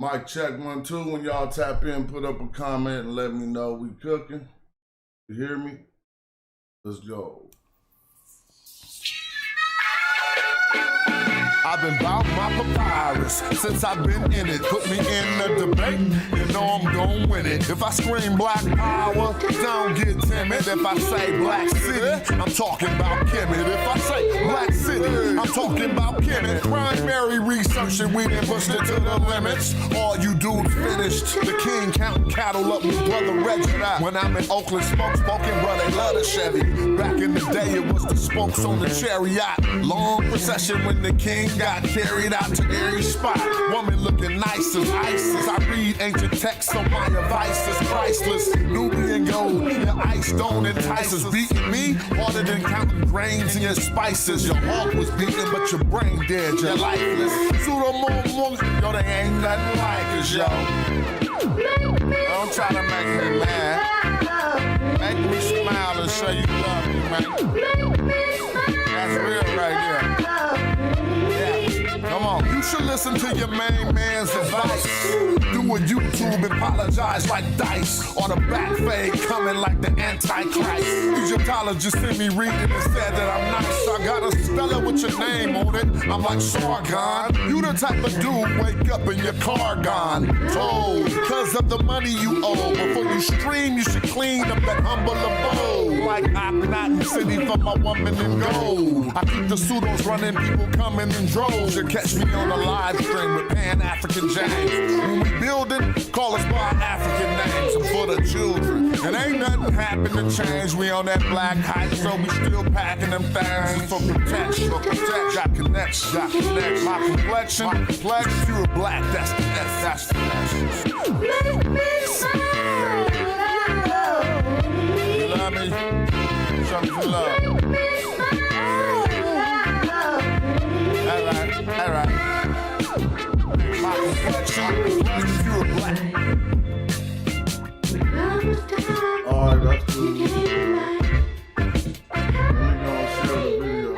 Mic check 1, 2. When y'all tap in, put up a comment and let me know we cooking. You hear me? Let's go. I've been bout my papyrus since I've been in it. Put me in the debate, you know I'm gon' win it. If I scream black power, don't get timid. If I say black city, I'm talking about Kemet. If I say black city, I'm talking about Kemet. Primary research and we done pushed it to the limits. All you dudes finished. The king counting cattle up with brother Reggie. When I'm in Oakland, smoking, bro, they love the Chevy. Back in the day, it was the spokes on the chariot. Long procession when the king got carried out to every spot. Woman looking nice as ISIS. I read ancient texts on my advice is priceless. Nubian gold, your ice don't entice us. Beating me harder than counting grains in your spices. Your heart was beating, but your brain dead. You're lifeless. Yo, they ain't nothing like us, yo. Don't try to make me mad. Make me smile and say you love me, man. That's real right there. Come on, you should listen to your main man's advice. Do a YouTube and apologize like Dice. Or the back fade coming like the Antichrist. Egyptologist sent me reading and said that I'm nice. I got a speller with your name on it. I'm like Sargon. You the type of dude wake up in your car gone. Told, cause of the money you owe. Before you stream, you should clean up that humble abode. Like I'm not in city for my woman in gold. I keep the pseudos running, people coming in droves. You catch me on a live stream with Pan-African James. When we building, call us by our African names. I'm for the children. And ain't nothing happen to change. We on that black hype, so we still packing them things. For protection, got connections. My complexion, pure black, that's the S, that's the S. You love me? Show me some love. All right. My complexion, pure black. All right, that's cool. Let me go and share the video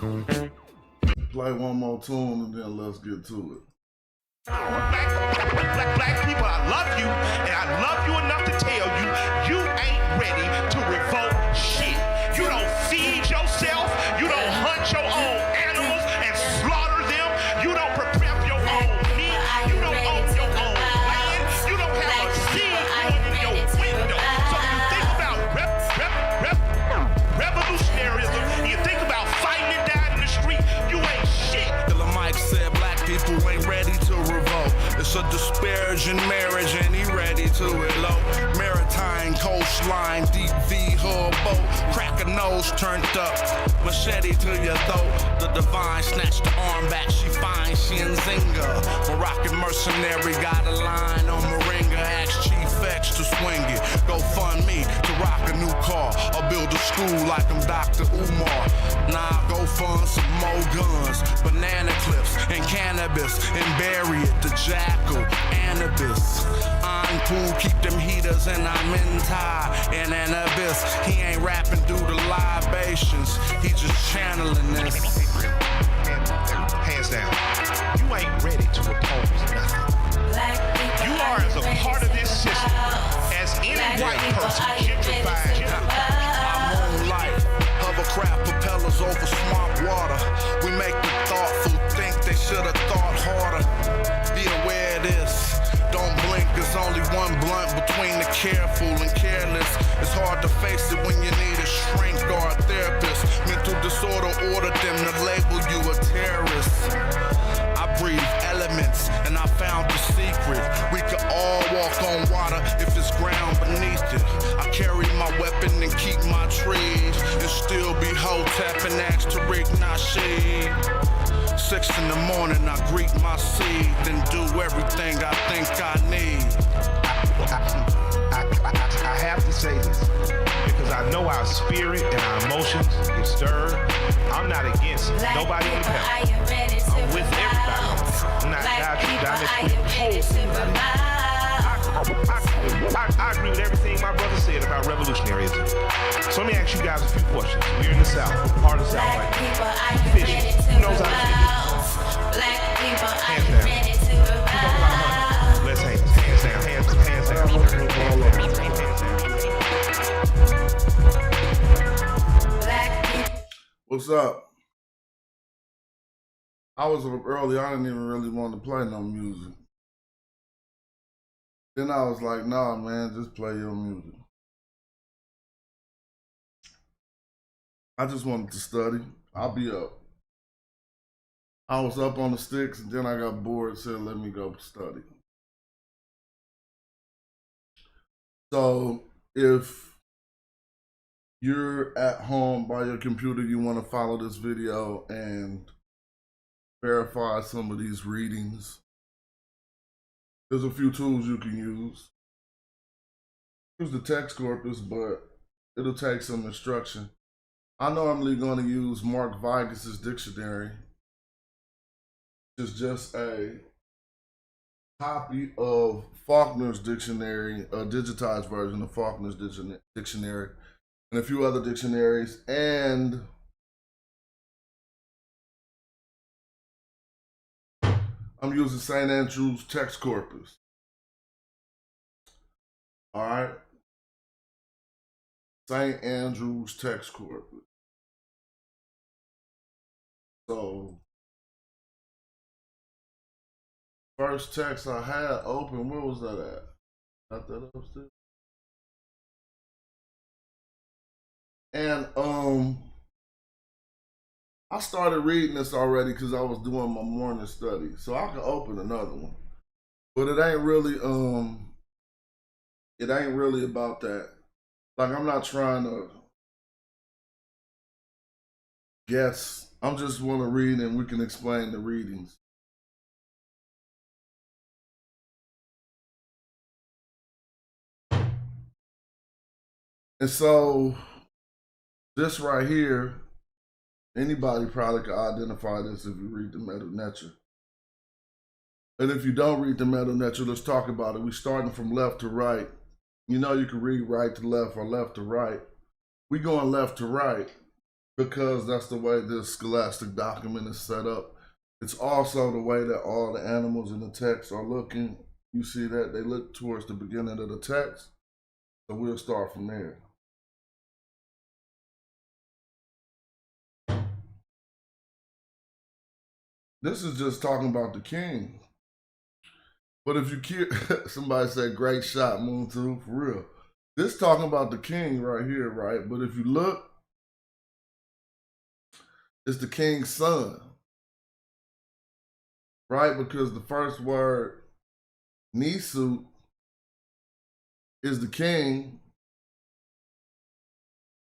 real quick. Play one more tune and then let's get to it. Black people, I love you, and I love you enough to tell you, you ain't ready to revolt shit. You don't feed yourself, you don't hunt your own animals and slaughter them, you don't prepare your own meat, you don't own your own land, you don't have a seed in your window. So when you think about revolutionaryism, and you think about fighting and dying in the street, you ain't shit. Killer Mike said black people ain't ready to revolt. It's a disparaging marriage and he ready to elope. Maritime coastline, deep V hull boat. Crack a nose turned up, machete to your throat. The divine snatched the arm back, she fine, she in Zinga. Moroccan mercenary got a line on Moringa. Ask Chief X to swing it. Go fund me to rock a new car or build a school like I'm Dr. Umar. Nah, go fund some more guns, banana clips and cannabis and bury it. The jackal, Anubis. I'm cool, keep them heaters and I'm in tie in an abyss. He ain't rapping due to libations, he just channeling this. Hands down, you ain't ready to oppose nothing. You are as a part of this system as any white person gentrified. I'm on life, hovercraft propellers over swamp water. We make the thoughtful think they should have thought harder. Be aware of this. Don't blink, there's only one blunt between the careful and careless. It's hard to face it when you need a shrink or a therapist. Mental disorder ordered them to label you a terrorist. I breathe elements and I found the secret. We could all walk on water if it's ground beneath it. I carry my weapon and keep my trees and still be Hotep and ask Tariq Nasheed. 6 in the morning, I greet my seed, then do everything I think I need. I have to say this, because I know our spirit and our emotions get stirred. I'm not against nobody on the panel. I'm with everybody on the panel. I'm not dodging down this I agree with everything my brother said about revolutionaryism. So let me ask you guys a few questions. We're in the South, part of the South, like fishing. Who knows how to fish? Black people, are Hands you down. ready to what's up? I was up early. I didn't even really want to play no music. Then I was like, nah, man, just play your music. I just wanted to study. I'll be up. I was up on the sticks, and then I got bored, said, let me go study. So if you're at home by your computer, you want to follow this video and verify some of these readings, there's a few tools you can use. Use the text corpus, but it'll take some instruction. I'm normally going to use Mark Vigas's dictionary, which is just a copy of Faulkner's dictionary, a digitized version of Faulkner's dictionary, and a few other dictionaries, and I'm using St. Andrew's text corpus. All right. St. Andrew's text corpus. So, first text I had open, where was that at? Got that upstairs? And I started reading this already because I was doing my morning study. So I can open another one. But it ain't really about that. Like, I'm not trying to guess. I'm just want to read and we can explain the readings. And so this right here, anybody probably could identify this if you read the Medu Netcher. And if you don't read the Medu Netcher, let's talk about it. We're starting from left to right. You know you can read right to left or left to right. We're going left to right because that's the way this scholastic document is set up. It's also the way that all the animals in the text are looking. You see that? They look towards the beginning of the text. So we'll start from there. This is just talking about the king. But if you somebody said great shot, Moon 2, for real. This talking about the king right here, right? But if you look, it's the king's son. Right? Because the first word, Nisu, is the king.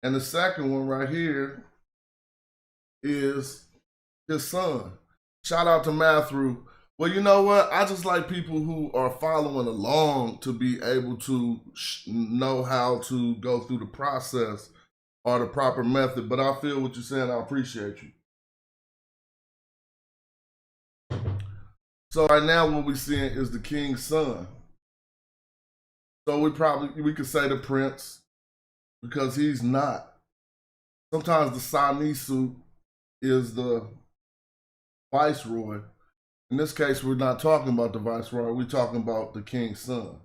And the second one right here is his son. Shout out to Matthew. Well, you know what? I just like people who are following along to be able to know how to go through the process or the proper method. But I feel what you're saying. I appreciate you. So right now what we're seeing is the king's son. So we could say the prince because he's not. Sometimes the Sanisu is the viceroy. In this case, we're not talking about the viceroy, we're talking about the king's son.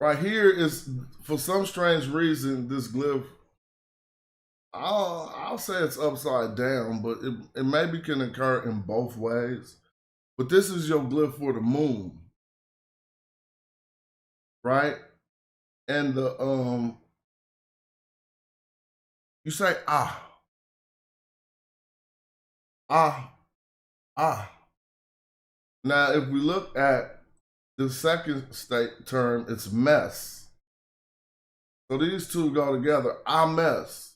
Right here is, for some strange reason, this glyph, I'll say it's upside down, but it maybe can occur in both ways. But this is your glyph for the moon. Right? And the, you say, ah. Now, if we look at the second state term, it's mess. So these two go together, mess.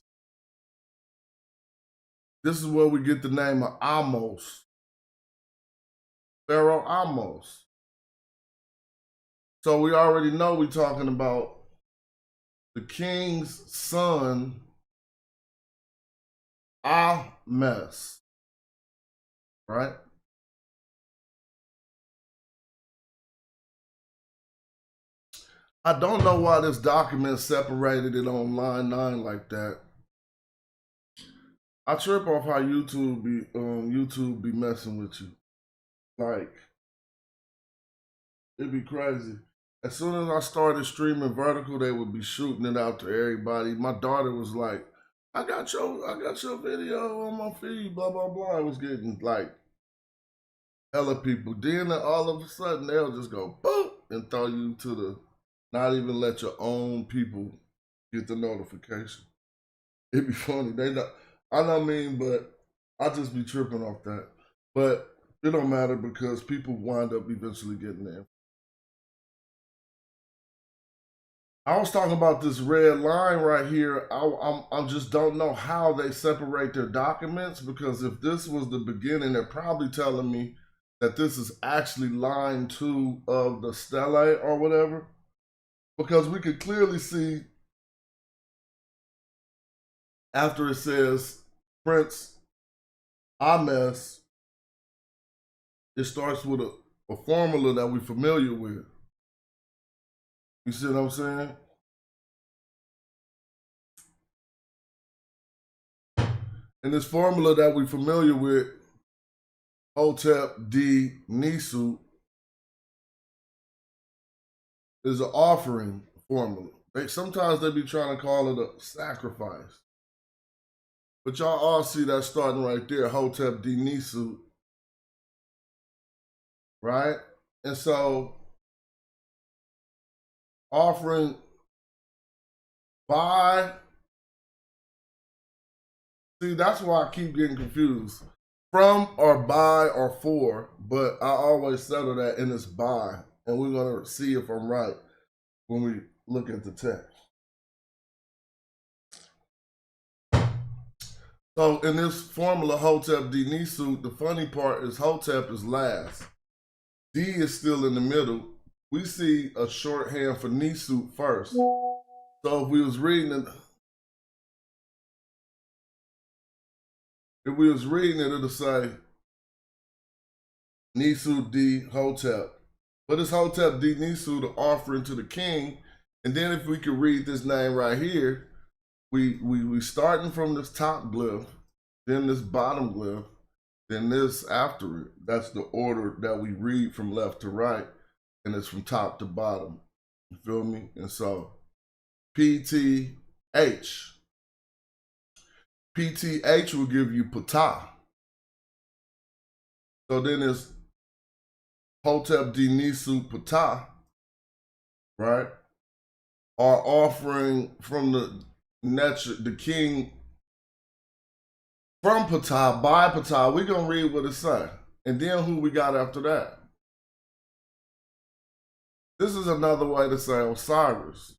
This is where we get the name of Amos. Pharaoh Amos. So we already know we're talking about the king's son, Amos. Right? I don't know why this document separated it on line 9 like that. I trip off how YouTube be messing with you. Like, it'd be crazy. As soon as I started streaming vertical, they would be shooting it out to everybody. My daughter was like, I got your video on my feed, blah, blah, blah. I was getting like hella people. Then all of a sudden they'll just go boop and throw you to the, not even let your own people get the notification. It'd be funny. They don't, I don't mean, but I just be tripping off that. But it don't matter because people wind up eventually getting there. I was talking about this red line right here. I just don't know how they separate their documents, because if this was the beginning, they're probably telling me that this is actually line 2 of the stele or whatever, because we could clearly see after it says Prince Ames, it starts with a formula that we're familiar with. You see what I'm saying? And this formula that we're familiar with, Hotep D Nisu, is an offering formula. Sometimes they be trying to call it a sacrifice. But y'all all see that starting right there, Hotep D Nisu, right? And so, offering by, see, that's why I keep getting confused. From or by or for, but I always settle that in this by, and we're gonna see if I'm right when we look at the text. So in this formula, Hotep D Nisu, the funny part is Hotep is last. D is still in the middle. We see a shorthand for Nisu first. So if we was reading it, it'll say Nisu D Hotep. But it's Hotep D Nisu, the offering to the king. And then if we could read this name right here, we starting from this top glyph, then this bottom glyph, then this after it. That's the order that we read from left to right, and it's from top to bottom. You feel me? And so PTH. PTH will give you Ptah. So then it's Hotep D Nisu Ptah, right? Our offering from the Netcher, the king, from Ptah, by Ptah. We're going to read what it says. And then who we got after that? This is another way to say Osiris.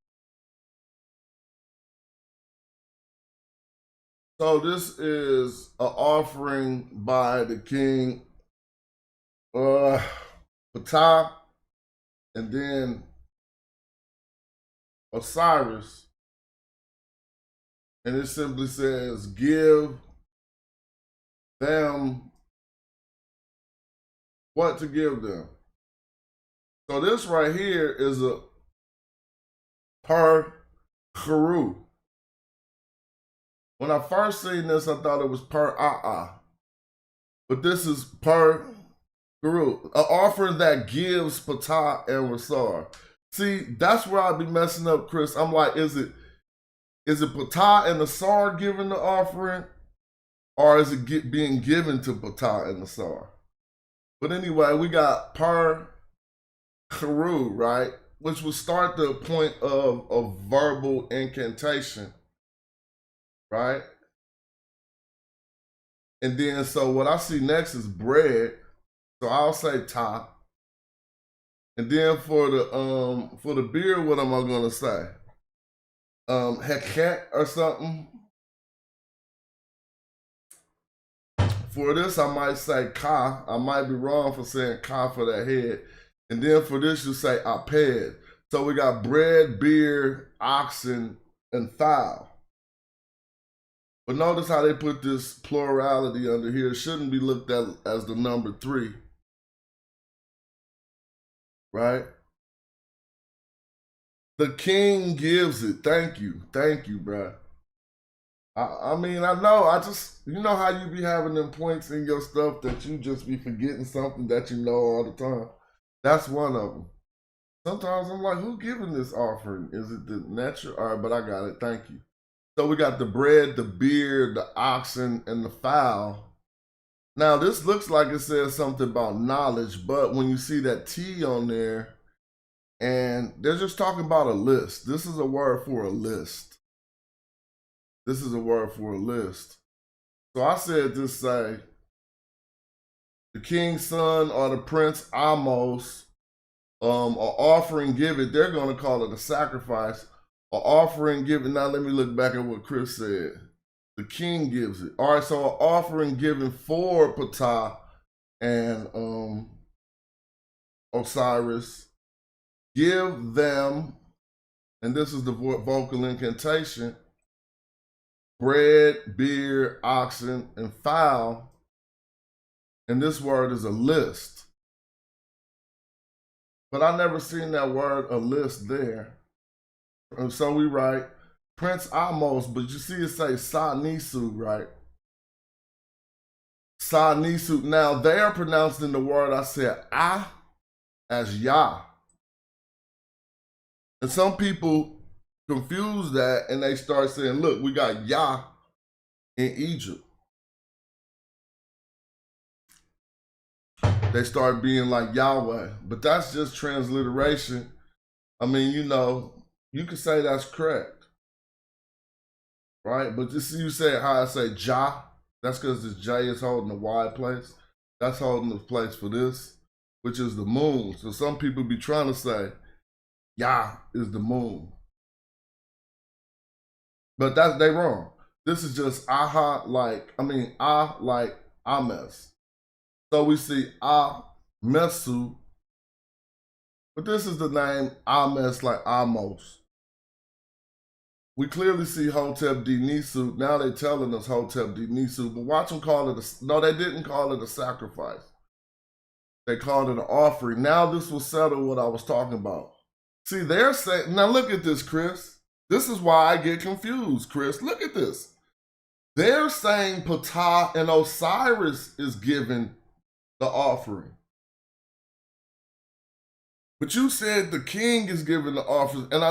So this is an offering by the king, Ptah, and then Osiris. And it simply says, give them what to give them. So this right here is a per Kharu. When I first seen this, I thought it was per but this is per Kharu, an offering that gives Ptah and Rasar. See, that's where I'd be messing up, Chris. I'm like, is it Ptah and Rasar giving the offering, or is it being given to Ptah and Rasar? But anyway, we got per Kharu, right? Which will start the point of a verbal incantation, right? And then, so what I see next is bread. So I'll say ta. And then for the beer, what am I gonna say? Heket or something. For this, I might say ka. I might be wrong for saying ka for that head. And then for this, you say aped. So we got bread, beer, oxen, and thou. But notice how they put this plurality under here. It shouldn't be looked at as the number 3. Right? The king gives it. Thank you. Thank you, bro. I mean, I know. I just, you know how you be having them points in your stuff that you just be forgetting something that you know all the time. That's one of them. Sometimes I'm like, who giving this offering? Is it the Netcher? All right, but I got it. Thank you. So we got the bread, the beer, the oxen, and the fowl. Now this looks like it says something about knowledge, but when you see that T on there, and they're just talking about a list. This is a word for a list. This is a word for a list. So I said this say, the king's son or the prince Amos, or offering given, they're going to call it a sacrifice, or offering given. Now let me look back at what Chris said. The king gives it. All right, so an offering given for Ptah and Osiris, give them, and this is the vocal incantation, bread, beer, oxen, and fowl. And this word is a list. But I never seen that word, a list, there. And so we write Prince Amos, but you see it say Sa-Nisu, right? Sa-Nisu. Now they are pronouncing the word I said as Yah. And some people confuse that and they start saying, look, we got Yah in Egypt. They start being like Yahweh, but that's just transliteration. I mean, you know, you could say that's correct, right? But just you say how I say Jah, that's because the J is holding the Y place. That's holding the place for this, which is the moon. So some people be trying to say Yah is the moon, but they wrong. This is just like Ames. So we see Mesu, but this is the name Ames, like Amos. We clearly see Hotep D Nisu. Now they're telling us Hotep D Nisu, but watch them call it no, they didn't call it a sacrifice. They called it an offering. Now this will settle what I was talking about. See, they're saying, now look at this, Chris. This is why I get confused, Chris. Look at this. They're saying Ptah and Osiris is giving the offering. But you said the king is giving the offering. And I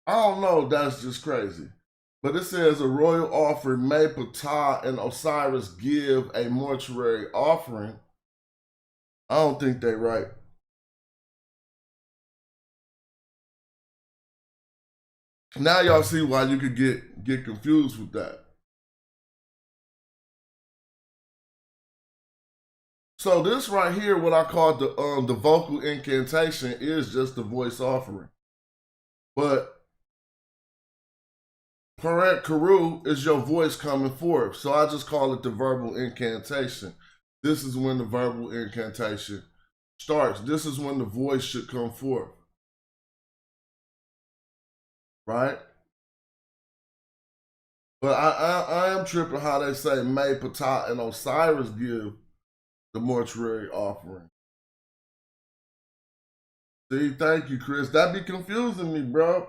don't know, that's just crazy. But it says a royal offering, may Ptah and Osiris give a mortuary offering. I don't think they're right. Now y'all see why you could get confused with that. So this right here, what I call the vocal incantation, is just the voice offering. But correct, Karu is your voice coming forth. So I just call it the verbal incantation. This is when the verbal incantation starts. This is when the voice should come forth. Right? But I am tripping how they say may Ptah and Osiris give the mortuary offering. See, thank you, Chris. That be confusing me, bro.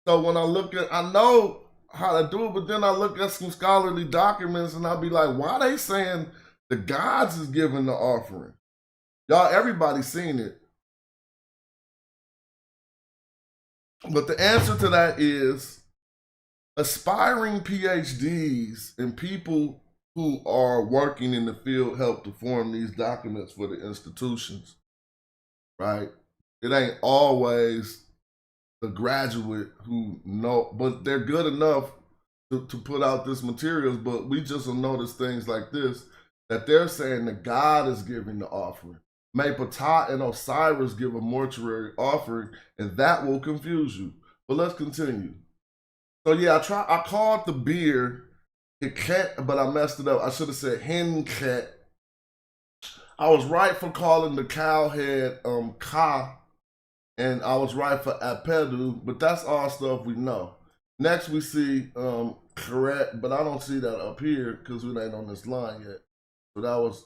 So when I look at, I know how to do it, but then I look at some scholarly documents and I'll be like, why they saying the gods is giving the offering? Y'all, everybody's seen it. But the answer to that is aspiring PhDs and people who are working in the field help to form these documents for the institutions, right? It ain't always the graduate who know, but they're good enough to put out this materials, but we just will notice things like this, that they're saying that God is giving the offering. May Ptah and Osiris give a mortuary offering, and that will confuse you. But let's continue. So yeah, I called the beer Hiket, but I messed it up. I should have said Henket. I was right for calling the cow head Ka, and I was right for Apedu, but that's all stuff we know. Next we see correct, but I don't see that up here because we ain't on this line yet. So that was,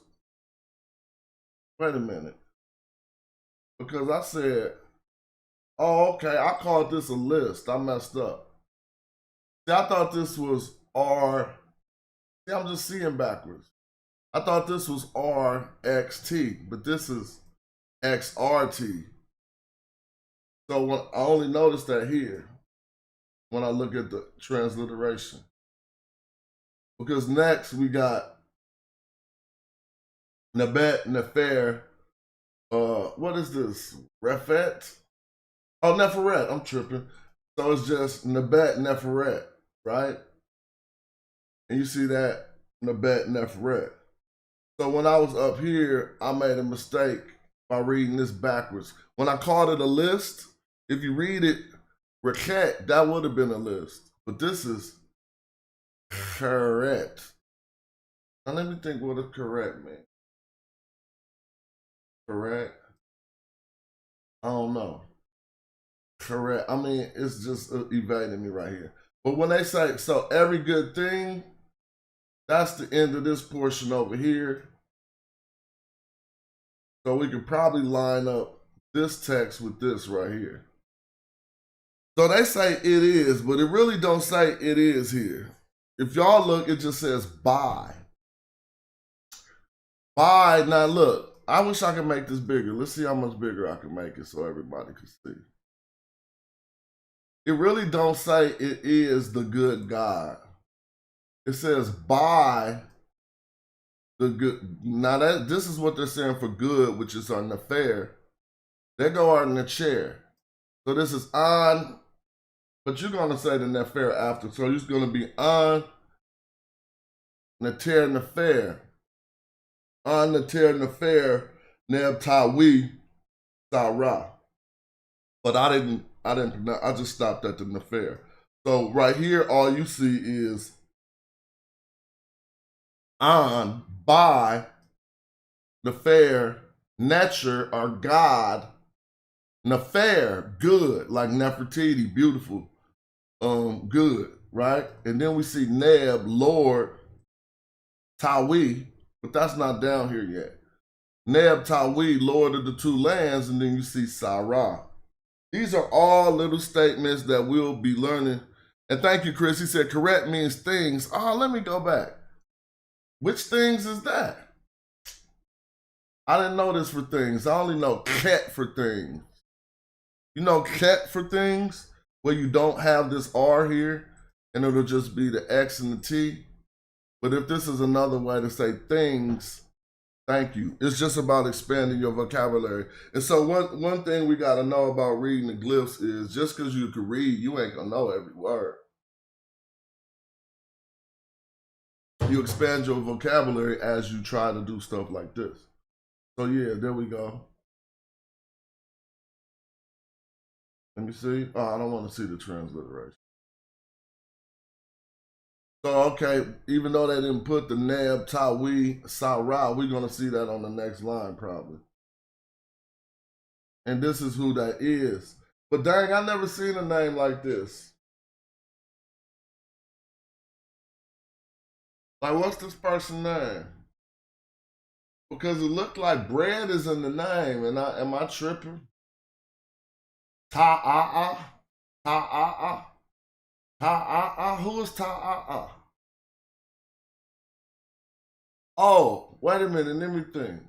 wait a minute. Because I said, oh, okay, I called this a list. I messed up. See, I thought this was R. See, I'm just seeing backwards. I thought this was RXT, but this is XRT. So when I only noticed that here when I look at the transliteration. Because next we got Nebet, Nefer, what is this? Refet? Oh, Neferet, I'm tripping. So it's just Nebet, Neferet, right? And you see that Nebet, Neferet. So when I was up here, I made a mistake by reading this backwards. When I called it a list, if you read it, Raket, that would have been a list. But this is correct. Now let me think what a correct means. Correct? I don't know. Correct. I mean, it's just evading me right here. But when they say, so every good thing, that's the end of this portion over here. So we could probably line up this text with this right here. So they say it is, but it really don't say it is here. If y'all look, it just says by. By, now look, I wish I could make this bigger. Let's see how much bigger I can make it so everybody can see. It really don't say it is the good God. It says by the good. Now this is what they're saying for good, which is on the fair. They go out in the chair. So this is on, but you're gonna say the nefer after. So it's gonna be on Netcher Nefer. On Netcher Nefer, Neb Tawi Sarah. But I didn't pronounce, I just stopped at the Nefer. So right here, all you see is on, by, Nefer, Netcher, or God, Nefer, good, like Nefertiti, beautiful, good, right? And then we see Neb, Lord, Tawi, but that's not down here yet. Neb Tawi, Lord of the two lands, and then you see Sarah. These are all little statements that we'll be learning. And thank you, Chris. He said correct means things. Oh, let me go back. Which things is that? I didn't know this for things. I only know ket for things. You know ket for things? Where you don't have this R here, and it'll just be the X and the T. But if this is another way to say things, thank you. It's just about expanding your vocabulary. And so one thing we got to know about reading the glyphs is just because you can read, you ain't going to know every word. You expand your vocabulary as you try to do stuff like this. So yeah, there we go. Let me see. Oh, I don't want to see the transliteration. So, okay, even though they didn't put the Neb, Tawi, Sarah, we're going to see that on the next line probably. And this is who that is. But dang, I never seen a name like this. Like, what's this person's name? Because it looked like bread is in the name, and am I tripping? Ta-ah-ah? Ta-ah-ah? Ta-ah-ah? Who is Ta-ah-ah? Oh, wait a minute, let me think.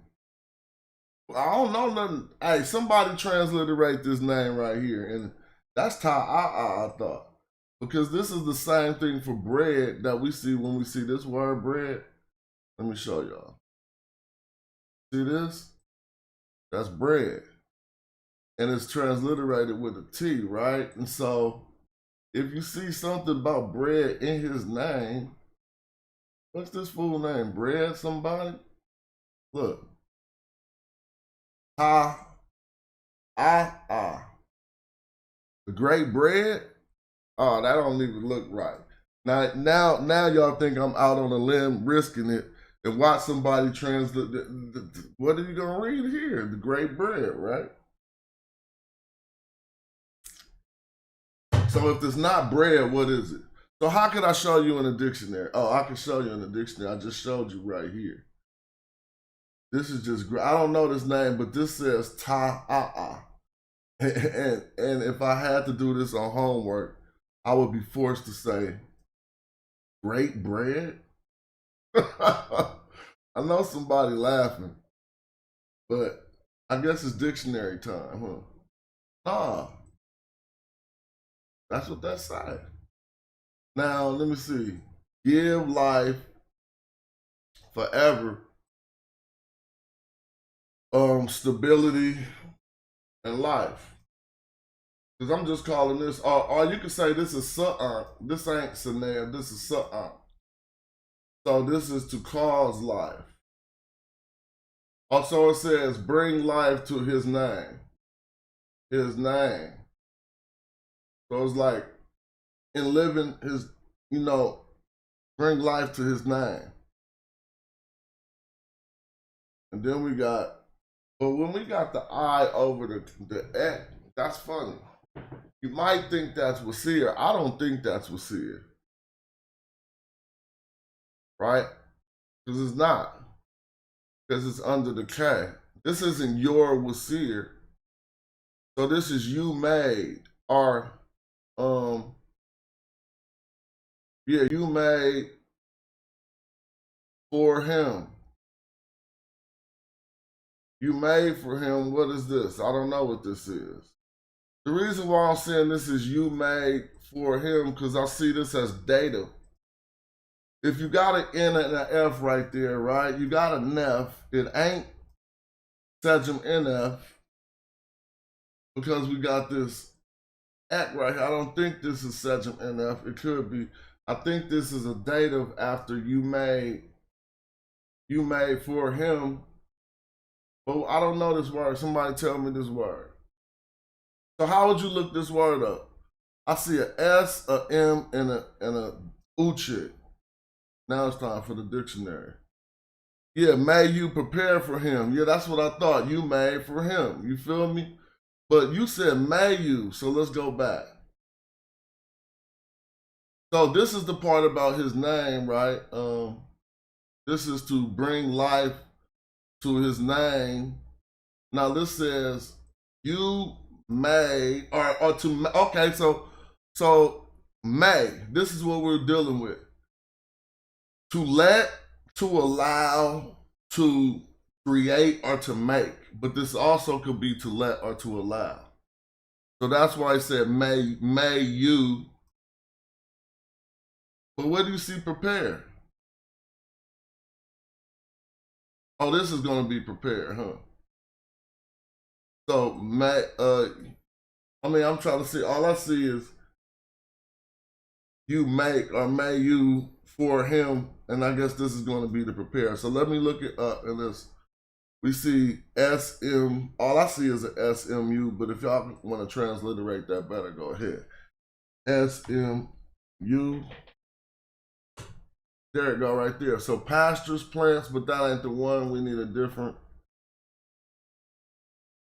I don't know nothing. Hey, somebody transliterate this name right here, and that's Ta-ah-ah, I thought. Because this is the same thing for bread that we see when we see this word bread. Let me show y'all. See this? That's bread. And it's transliterated with a T, right? And so if you see something about bread in his name, what's this fool name? Bread somebody? Look. The great bread? Oh, that don't even look right. Now y'all think I'm out on a limb risking it and watch somebody translate. What are you gonna read here? The great bread, right? So if it's not bread, what is it? So how can I show you in a dictionary? Oh, I can show you in the dictionary. I just showed you right here. This is just, I don't know this name, but this says ta-ah-ah. And if I had to do this on homework, I would be forced to say, great bread? I know somebody laughing, but I guess it's dictionary time, huh? That's what that say. Now, let me see. Give life forever. Stability and life. Because I'm just calling this, or you can say this is Sa'an. This ain't Sanam, this is Sa'an. So this is to cause life. Also it says, bring life to his name. His name. So it's like, in living his, bring life to his name. And then we got, but when we got the I over the X, that's funny. You might think that's Wasir. I don't think that's Wasir. Right? Because it's not. Because it's under the K. This isn't your Wasir. So this is you made. Or, you made for him. You made for him, what is this? I don't know what this is. The reason why I'm saying this is you made for him, because I see this as data. If you got an N and an F right there, right? You got an F. It ain't Sejam NF, because we got this X right here. I don't think this is Sejam NF. It could be. I think this is a dative after you made for him. But I don't know this word. Somebody tell me this word. So how would you look this word up? I see a S, a M, and a Uchik. Now it's time for the dictionary. Yeah, may you prepare for him. Yeah, that's what I thought. You made for him. You feel me? But you said may you, so let's go back. So this is the part about his name, right? This is to bring life to his name. Now this says you may, or to, okay, so may, this is what we're dealing with. To let, to allow, to create, or to make. But this also could be to let or to allow. So that's why I said may you. But what do you see prepare? Oh, this is going to be prepared, huh? So, I'm trying to see, all I see is you make or may you for him, and I guess this is going to be the prepare. So let me look it up, and we see SM, all I see is an SMU, but if y'all want to transliterate that better, go ahead. SMU. There it go right there. So pastures, plants, but that ain't the one. We need a different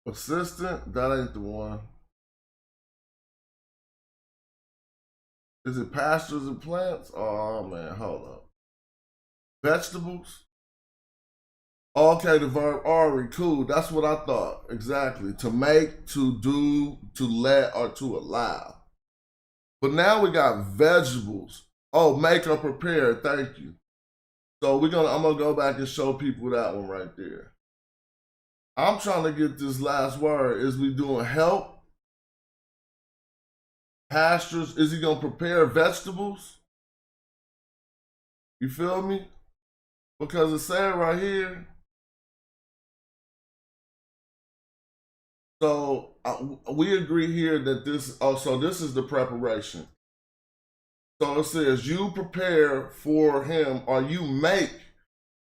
assistant. That ain't the one. Is it pastures and plants? Oh man, hold up. Vegetables? Okay, the verb already, cool. That's what I thought. Exactly. To make, to do, to let, or to allow. But now we got vegetables. Oh, make or prepare, thank you. So I'm gonna go back and show people that one right there. I'm trying to get this last word. Is we doing help? Pastures? Is he gonna prepare vegetables? You feel me? Because it's saying right here. So we agree here that this, so this is the preparation. So it says you prepare for him, or you make.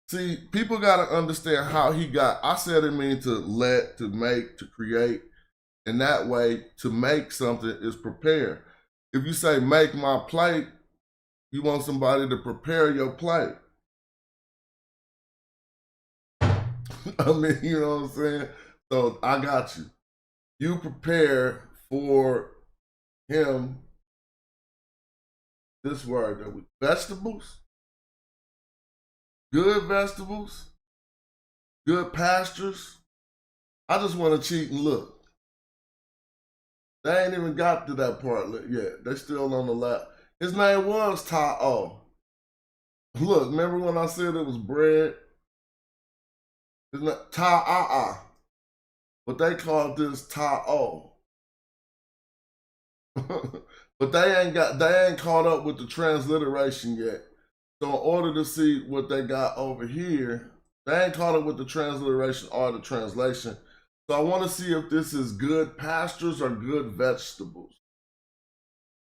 See, people got to understand how he got. I said it means to let, to make, to create. And that way, to make something is prepare. If you say make my plate, you want somebody to prepare your plate. I mean, you know what I'm saying? So I got you. You prepare for him. This word, vegetables, good vegetables, good pastures. I just want to cheat and look. They ain't even got to that part yet. They still on the lap. His name was Ta-O. Look, remember when I said it was bread? It's not Ta-A-A. But they called this Ta-O. But they ain't caught up with the transliteration yet. So in order to see what they got over here, they ain't caught up with the transliteration or the translation. So I want to see if this is good pastures or good vegetables.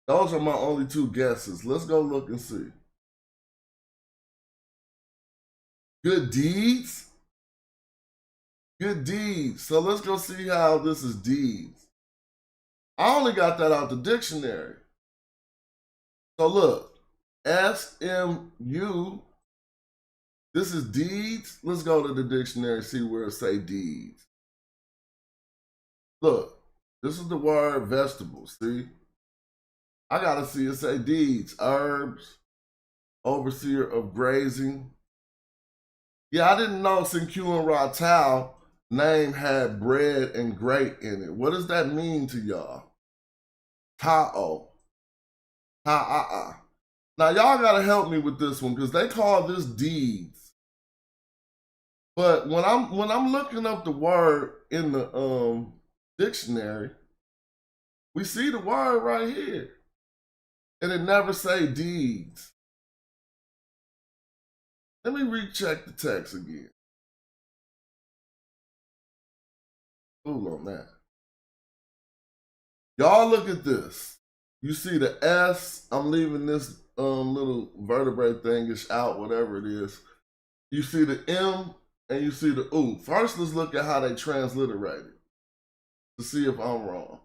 Those are my only two guesses. Let's go look and see. Good deeds? Good deeds. So let's go see how this is deeds. I only got that out the dictionary. So look, SMU, this is deeds. Let's go to the dictionary, see where it say deeds. Look, this is the word vegetables, see? I gotta see it say deeds, herbs, overseer of grazing. Yeah, I didn't know Sinku and Ratal name had bread and grape in it. What does that mean to y'all? Ta'o. Ta'a. Now y'all gotta help me with this one because they call this deeds. But when I'm looking up the word in the dictionary, we see the word right here. And it never say deeds. Let me recheck the text again. Fool on that. Y'all look at this. You see the S, I'm leaving this little vertebrae thingish out, whatever it is. You see the M and you see the U. First, let's look at how they transliterate it to see if I'm wrong.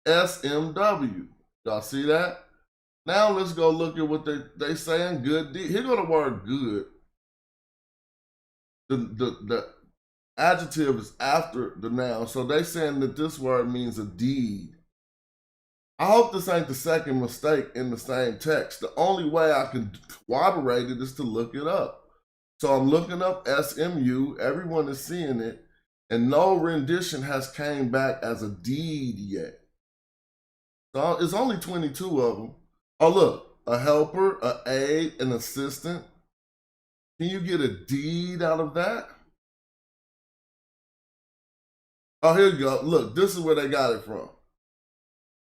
SMW. Y'all see that? Now let's go look at what they saying good deed. Here go the word good. The adjective is after the noun. So they saying that this word means a deed. I hope this ain't the second mistake in the same text. The only way I can corroborate it is to look it up. So I'm looking up SMU. Everyone is seeing it. And no rendition has came back as a deed yet. So it's only 22 of them. Oh, look, a helper, an aide, an assistant. Can you get a deed out of that? Oh, here you go. Look, this is where they got it from.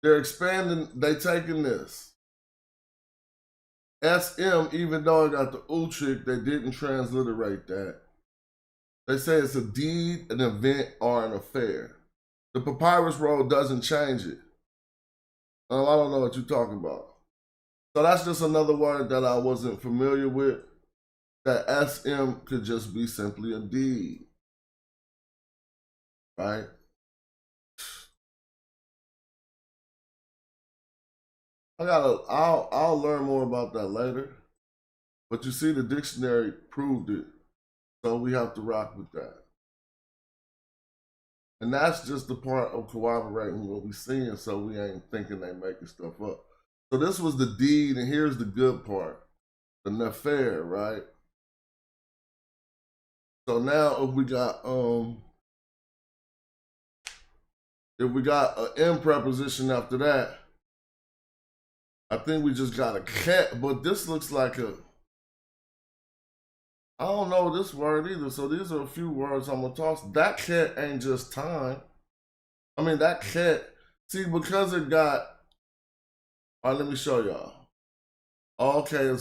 They're expanding, they taking this. SM, even though I got the U trick, they didn't transliterate that. They say it's a deed, an event, or an affair. The papyrus roll doesn't change it. I don't know what you're talking about. So that's just another word that I wasn't familiar with. That SM could just be simply a deed. Right? I'll learn more about that later. But you see the dictionary proved it. So we have to rock with that. And that's just the part of corroborating what we're seeing, so we ain't thinking they making stuff up. So this was the deed, and here's the good part. The nefer, right? So now if we got an M preposition after that, I think we just got a cat, but this looks like a, I don't know this word either. So these are a few words I'm gonna toss. That cat ain't just time. I mean, that cat, see, because it got, all right, let me show y'all. Okay, it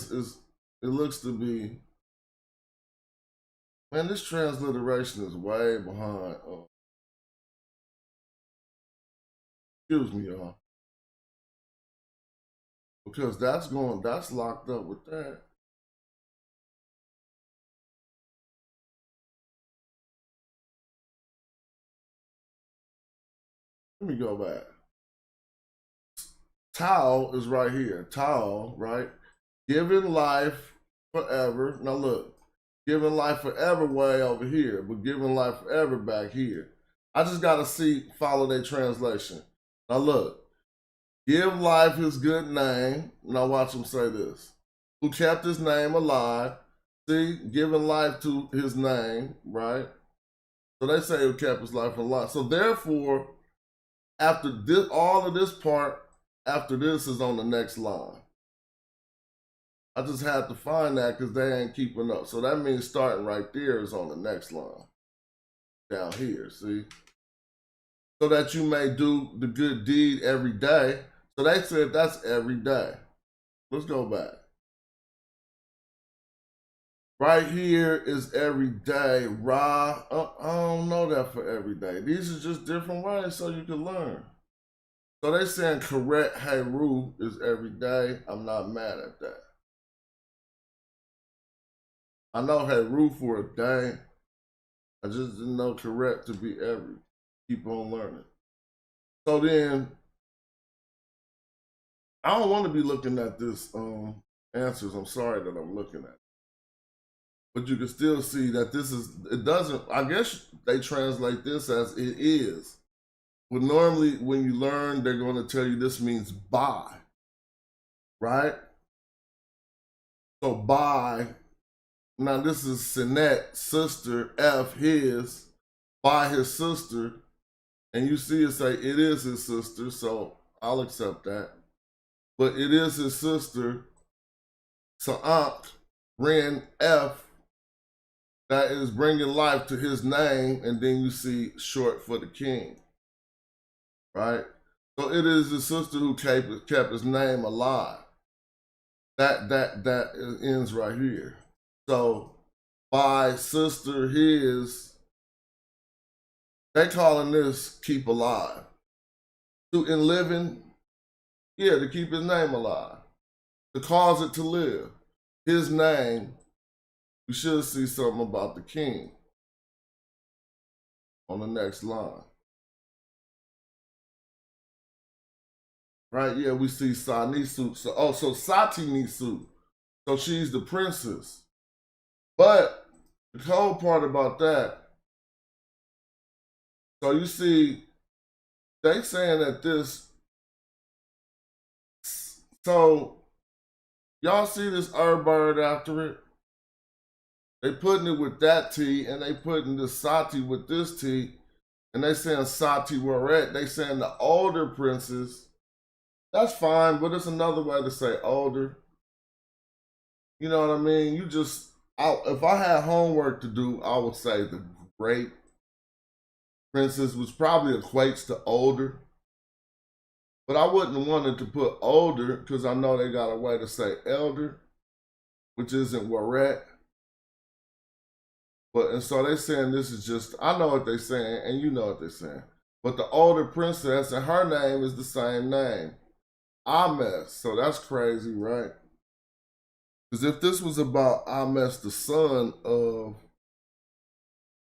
looks to be, man, this transliteration is way behind. Excuse me, y'all. Because that's locked up with that. Let me go back. Tao is right here. Tao, right? Giving life forever. Now look, giving life forever way over here, but giving life forever back here. I just gotta follow their translation. Now look, give life his good name. Now watch him say this. Who kept his name alive. See, giving life to his name, right? So they say who kept his life alive. So therefore, after this, all of this part, after this is on the next line. I just had to find that because they ain't keeping up. So that means starting right there is on the next line. Down here, see? So that you may do the good deed every day. So they said that's every day. Let's go back. Right here is every day. Ra, I don't know that for every day. These are just different ways so you can learn. So they saying correct Heru is every day. I'm not mad at that. I know Heru for a day. I just didn't know correct to be every. Keep on learning. So then, I don't want to be looking at this answers. I'm sorry that I'm looking at it. But you can still see that this is, it doesn't, I guess they translate this as it is. But normally when you learn, they're going to tell you this means by, right? So by, now this is Sinet, sister, F, his, by his sister. And you see it say it is his sister, so I'll accept that. But it is his sister, Sa'ant, Ren, F, that is bringing life to his name, and then you see short for the king, right? So it is his sister who kept his name alive. That ends right here. So by sister, his, they calling this keep alive. To in living, yeah, to keep his name alive, to cause it to live. His name, we should see something about the king on the next line. Right, yeah, we see Sanisu. So Sati Nisu. So she's the princess. But the cold part about that, so you see, they saying that this, so y'all see this bird after it? They putting it with that T, and they putting the Sati with this T, and they saying Sati Waret. They saying the older princess. That's fine, but it's another way to say older. You know what I mean? You just, if I had homework to do, I would say the great princess, which probably equates to older. But I wouldn't want it to put older because I know they got a way to say elder, which isn't Waret. But, and so they're saying this is just, I know what they're saying, and you know what they're saying. But the older princess, and her name is the same name, Ames. So that's crazy, right? Because if this was about Ames, the son of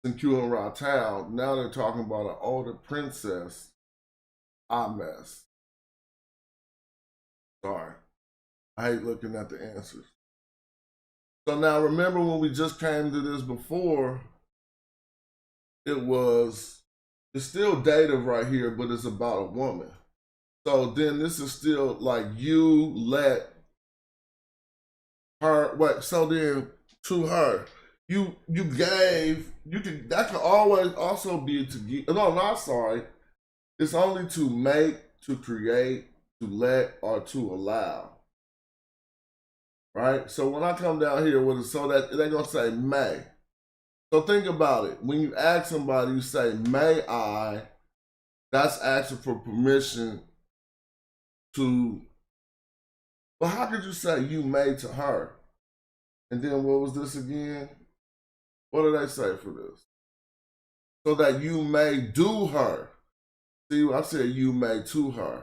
Senku and Ratal, now they're talking about an older princess, Ames. Sorry. I hate looking at the answers. So now remember when we just came to this before, it's still dative right here, but it's about a woman. So then this is still like you let her, wait, so then to her, you gave, that can always also be to give, no, not sorry. It's only to make, to create, to let, or to allow. Right? So when I come down here with it, so that they're gonna say may. So think about it. When you ask somebody, you say, may I, that's asking for permission to, but how could you say you may to her? And then what was this again? What did they say for this? So that you may do her. See, I said you may to her.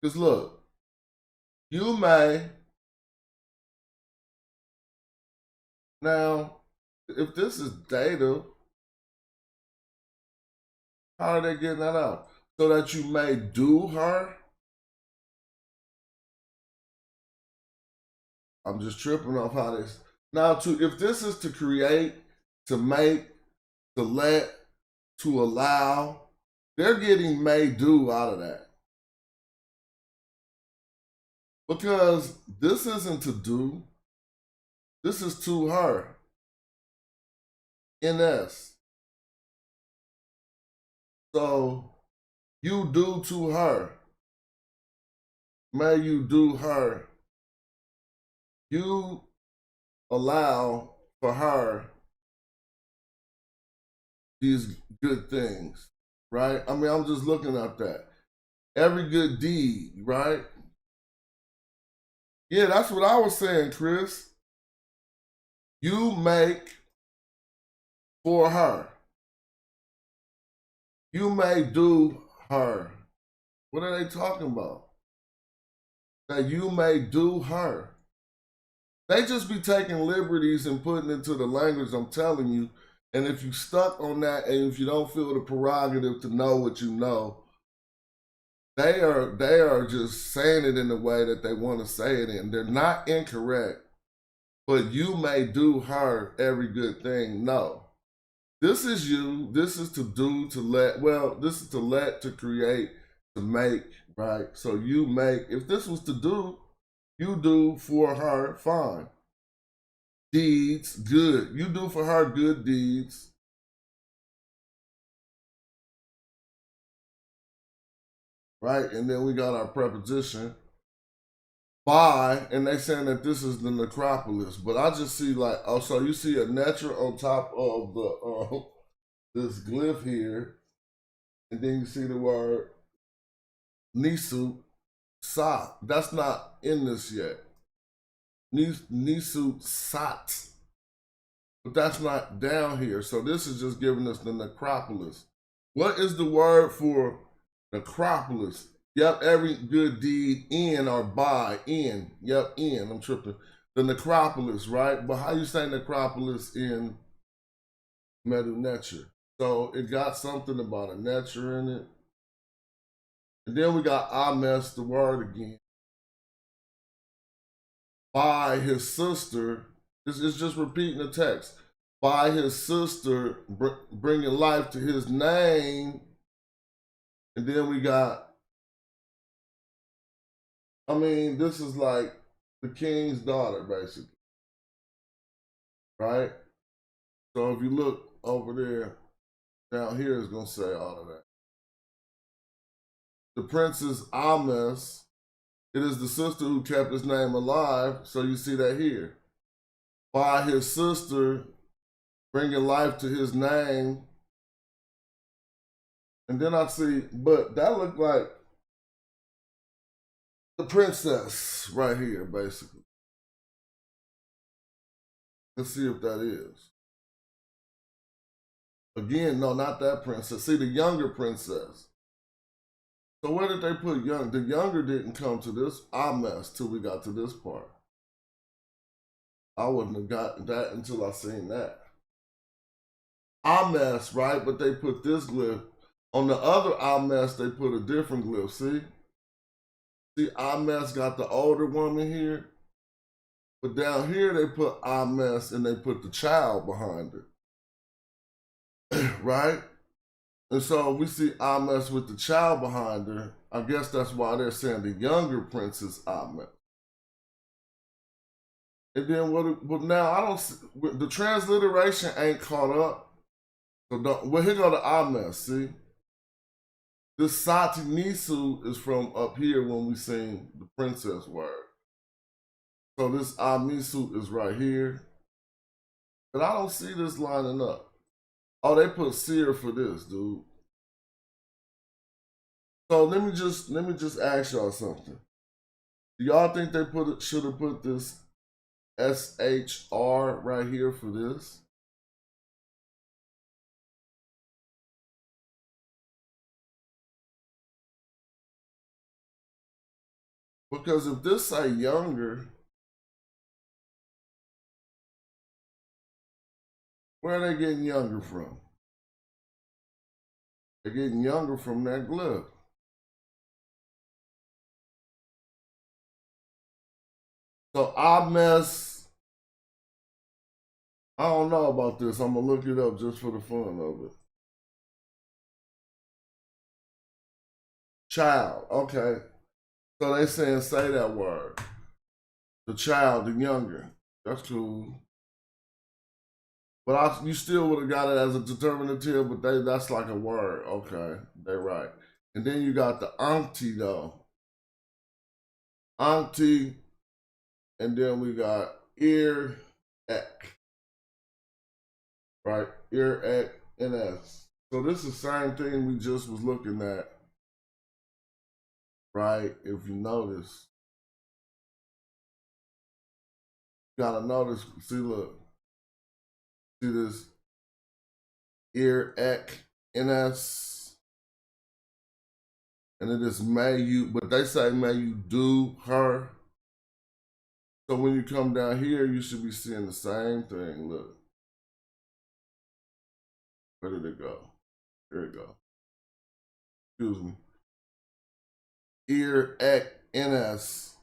Because look, you may, now, if this is data, how are they getting that out? So that you may do her? I'm just tripping off how this. Now, if this is to create, to make, to let, to allow, they're getting may do out of that. Because this isn't to do, this is to her. NS. So you do to her. May you do her. You allow for her these good things, right? I mean, I'm just looking at that. Every good deed, right? Yeah, that's what I was saying, Chris. You make for her. You may do her. What are they talking about? That you may do her. They just be taking liberties and putting into the language, I'm telling you. And if you stuck on that, and if you don't feel the prerogative to know what you know, they are just saying it in the way that they want to say it in. They're not incorrect, but you may do her every good thing. No. This is you. This is to do, to let. Well, this is to let, to create, to make, right? So you make. If this was to do, you do for her, fine. Deeds, good. You do for her good deeds. Right? And then we got our preposition. By, and they saying that this is the necropolis. But I just see like, oh, so you see a Netcher on top of the this glyph here. And then you see the word Nisu Sa. That's not in this yet. Nisu Sat. But that's not down here. So this is just giving us the necropolis. What is the word for necropolis? Yep, every good deed in or by, in. Yep, in. I'm tripping. The necropolis, right? But how you say necropolis in Medu Netcher? So it got something about a Netcher in it. And then we got Ames, the word again. By his sister, this is just repeating the text. By his sister, bringing life to his name. And then we got, I mean, this is like the king's daughter, basically. Right? So if you look over there, down here is going to say all of that. The princess Ames, it is the sister who kept his name alive. So you see that here. By his sister, bringing life to his name. And then I see, but that looked like the princess right here, basically. Let's see if that is. Again, no, not that princess. See, the younger princess. So where did they put young? The younger didn't come to this Ames till we got to this part. I wouldn't have gotten that until I seen that. Ames, right? But they put this glyph. On the other Ames, they put a different glyph, see? See, Ames got the older woman here. But down here, they put Ames and they put the child behind it. Right? And so we see Ames with the child behind her. I guess that's why they're saying the younger princess Ames. And then what now I don't see, the transliteration ain't caught up. So well, here go the Ames, see? This Sati Nisu is from up here when we sing the princess word. So this Amisu is right here. But I don't see this lining up. Oh, they put seer for this, dude. So let me just ask y'all something. Do y'all think they should have put this SHR right here for this? Because if this say younger, where are they getting younger from? They're getting younger from that glyph. So Ames, I don't know about this. I'm gonna look it up just for the fun of it. Child, okay. So they saying say that word. The child, the younger. That's cool. But you still would have got it as a determinative, but that's like a word. Okay, they're right. And then you got the auntie though. Auntie, and then we got ear ek. Right? Ear ek NS. So this is the same thing we just was looking at right? If you notice, you gotta notice, see, look, see this ear ek ns, and it is may you, but they say may you do her. So when you come down here, you should be seeing the same thing. Look, where did it go? There it go. Excuse me. Ear ek ns,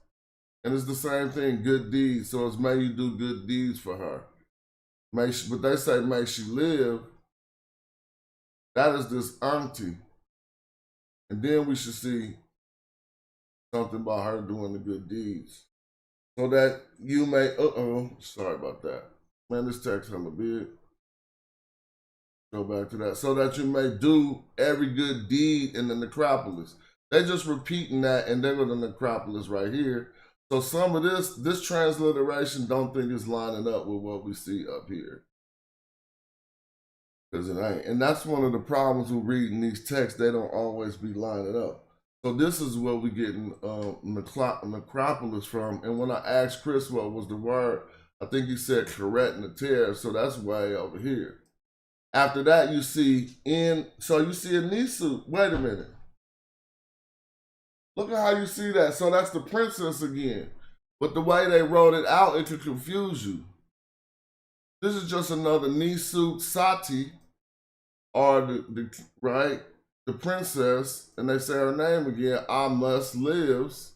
and it's the same thing. Good deeds. So it's may you do good deeds for her. May she, but they say may she live. That is this auntie. And then we should see something about her doing the good deeds. So that you may, sorry about that. Man, this text hella big. Go back to that. So that you may do every good deed in the necropolis. They're just repeating that, and they're in the necropolis right here. So some of this transliteration don't think it's lining up with what we see up here. Because it ain't. And that's one of the problems with reading these texts. They don't always be lining up. So this is where we getting necropolis from. And when I asked Chris what was the word, I think he said correct Netcher. So that's way over here. After that, you see so you see a Nisu. Wait a minute. Look at how you see that. So that's the princess again. But the way they wrote it out, it could confuse you. This is just another Nisu Sati, or the princess, and they say her name again, I must lives.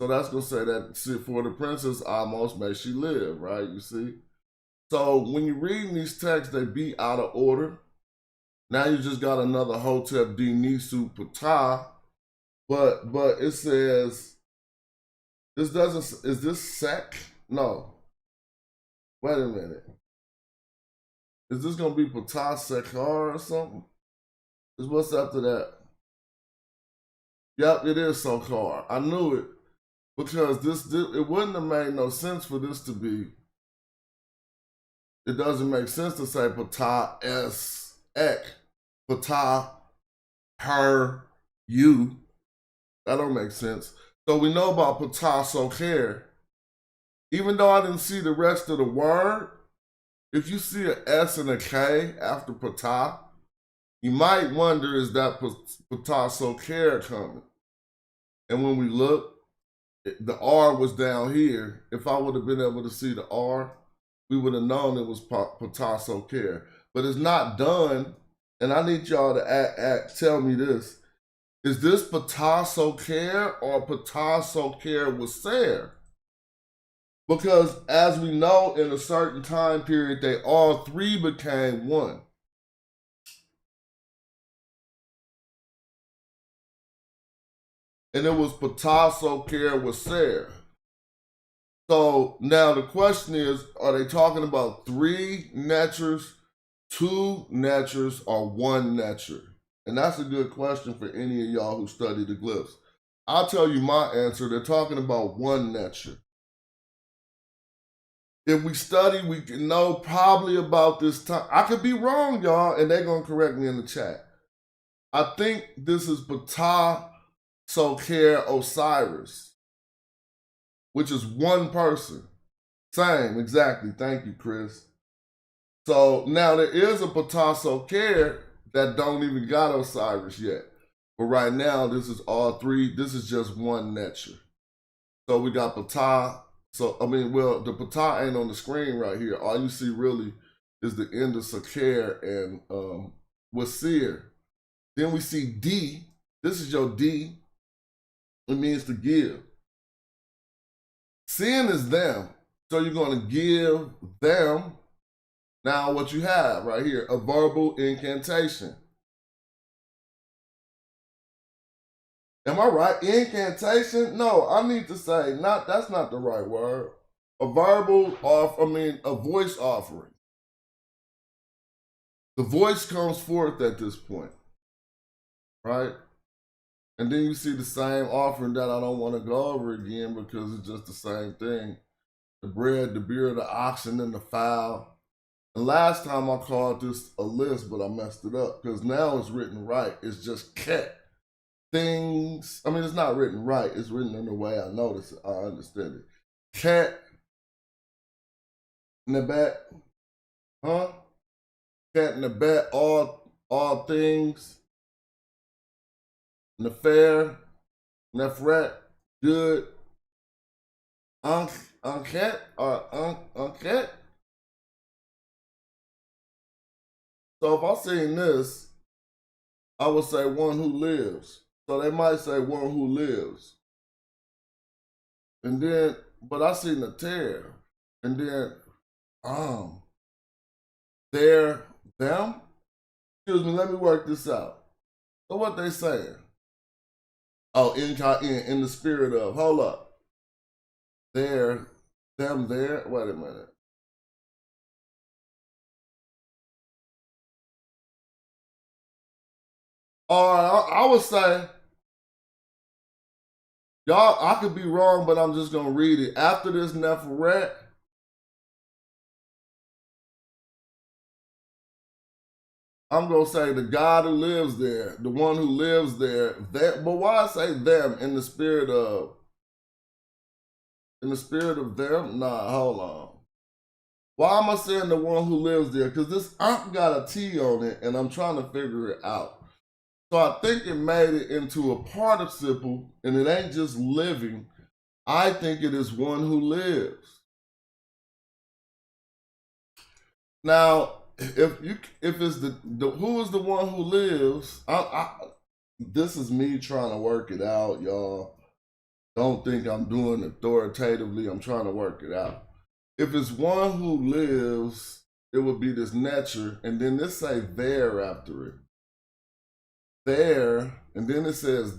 So that's gonna say that for the princess, almost may she live, right? You see? So when you're reading these texts, they be out of order. Now you just got another Hotep D Nisu Ptah, but it says, this doesn't, is this sec? No. Wait a minute. Is this gonna be Ptah Sekar or something? Is what's after that? Yep, it is Sokar. I knew it because it wouldn't have made no sense for this to be. It doesn't make sense to say Ptah S Ek, Ptah her you. That don't make sense. So we know about Ptah Soker. Even though I didn't see the rest of the word, if you see an S and a K after Ptah, you might wonder, is that Ptah Soker coming? And when we look, the R was down here. If I would have been able to see the R, we would have known it was Ptah Soker. But it's not done, and I need y'all to tell me this. Is this Ptah Soker or Ptah Soker Wasser? Because as we know, in a certain time period, they all three became one. And it was Ptah Soker Wasser. So now the question is, are they talking about 3 Netchers, 2 Netchers, or 1 Netcher? And that's a good question for any of y'all who study the glyphs. I'll tell you my answer. They're talking about 1 Netcher. If we study, we can know probably about this time. I could be wrong, y'all, and they're going to correct me in the chat. I think this is Ptah Soker Osiris, which is 1 person. Same, exactly. Thank you, Chris. So now there is a Ptah Soker that don't even got Osiris yet. But right now, this is all 3. This is just 1 Netcher. So we got Ptah. So, I mean, well, the Ptah ain't on the screen right here. All you see really is the end of Soker and Wasir. Then we see D. This is your D. It means to give. Sin is them. So you're going to give them. Now what you have right here, a verbal incantation. Am I right? Incantation? No, I need to say, that's not the right word. A verbal a voice offering. The voice comes forth at this point, right? And then you see the same offering that I don't want to go over again because it's just the same thing. The bread, the beer, the oxen, and the fowl. And last time I called this a list, but I messed it up because now it's written right. It's just ket. things. I mean, it's not written right. It's written in the way I notice it. I understand it. Cat in the back, huh? Cat in the back, all things. Nefair, Nefret, good. Uncat or uncat. So if I seen this, I would say one who lives. So they might say one who lives. And then, but I seen the tear. And then, there, them. Excuse me, let me work this out. So what they saying? Oh, in the spirit of, hold up. There, them there. Wait a minute. All right, I would say, y'all, I could be wrong, but I'm just going to read it. After this Neferet, I'm going to say the God who lives there, the one who lives there. But why I say them in the spirit of them? Nah, hold on. Why am I saying the one who lives there? Because this got a T on it, and I'm trying to figure it out. So I think it made it into a participle, and it ain't just living. I think it is one who lives. Now, if it's the who is the one who lives, this is me trying to work it out, y'all. Don't think I'm doing it authoritatively. I'm trying to work it out. If it's one who lives, it would be this Netcher, and then this say there after it. There, and then it says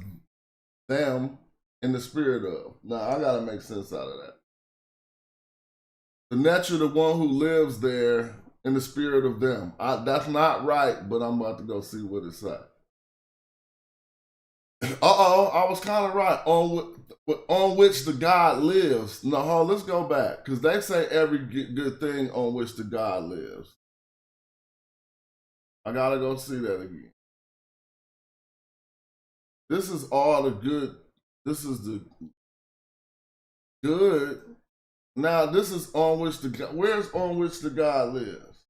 them in the spirit of. Now, I got to make sense out of that. The Netcher, the one who lives there in the spirit of them. That's not right, but I'm about to go see what it says. I was kind of right. On which the God lives. No, let's go back, because they say every good thing on which the God lives. I got to go see that again. This is all the good. This is the good. Now, this is on which the God, where's on which the God lives?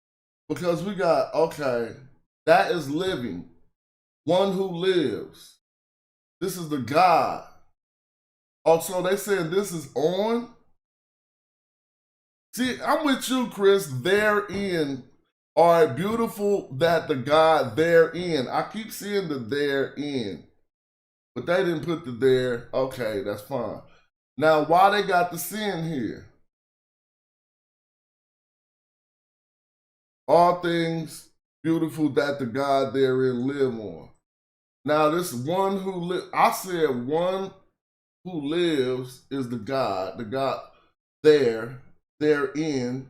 Because we got, okay, that is living. One who lives. This is the God. Oh, so they said this is on? See, I'm with you, Chris, therein. All right, beautiful that the God therein. I keep seeing the therein. But they didn't put the there. Okay, that's fine. Now, why they got the sin here? All things beautiful that the God therein live on. Now, this one who lives, I said one who lives is the God therein.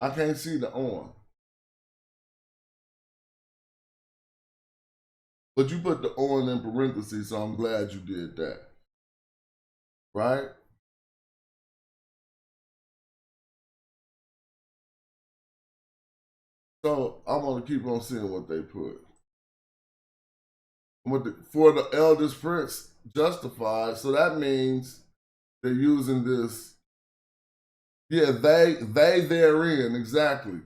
I can't see the on. But you put the on in parentheses, so I'm glad you did that. Right? So I'm going to keep on seeing what they put. For the eldest prince justified, so that means they're using this. Yeah, they therein, exactly.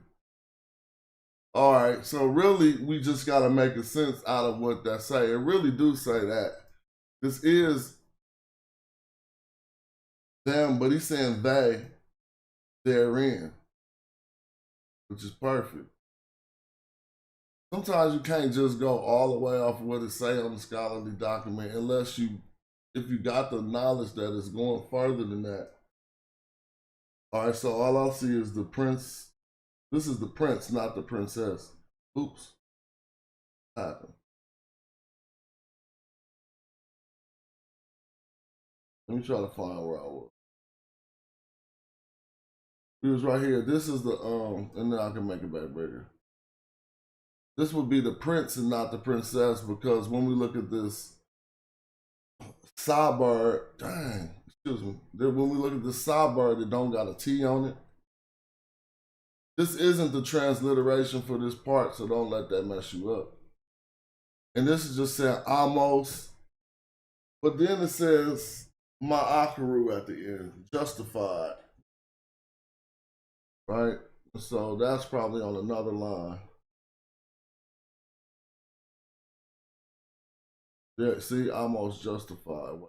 All right, so really, we just got to make a sense out of what they say. It really do say that. This is them, but he's saying they therein, which is perfect. Sometimes you can't just go all the way off of what it say on the scholarly document unless if you got the knowledge that it's going further than that. All right, so all I see is the prince. This is the prince, not the princess. Oops. What happened? Let me try to find where I was. He was right here. This is the, and then I can make it back bigger. This would be the prince and not the princess, because when we look at this sidebar, excuse me, when we look at this sidebar that don't got a T on it, this isn't the transliteration for this part, so don't let that mess you up. And this is just saying almost. But then it says ma'akaru at the end, justified. Right? So that's probably on another line. Yeah, see, almost justified.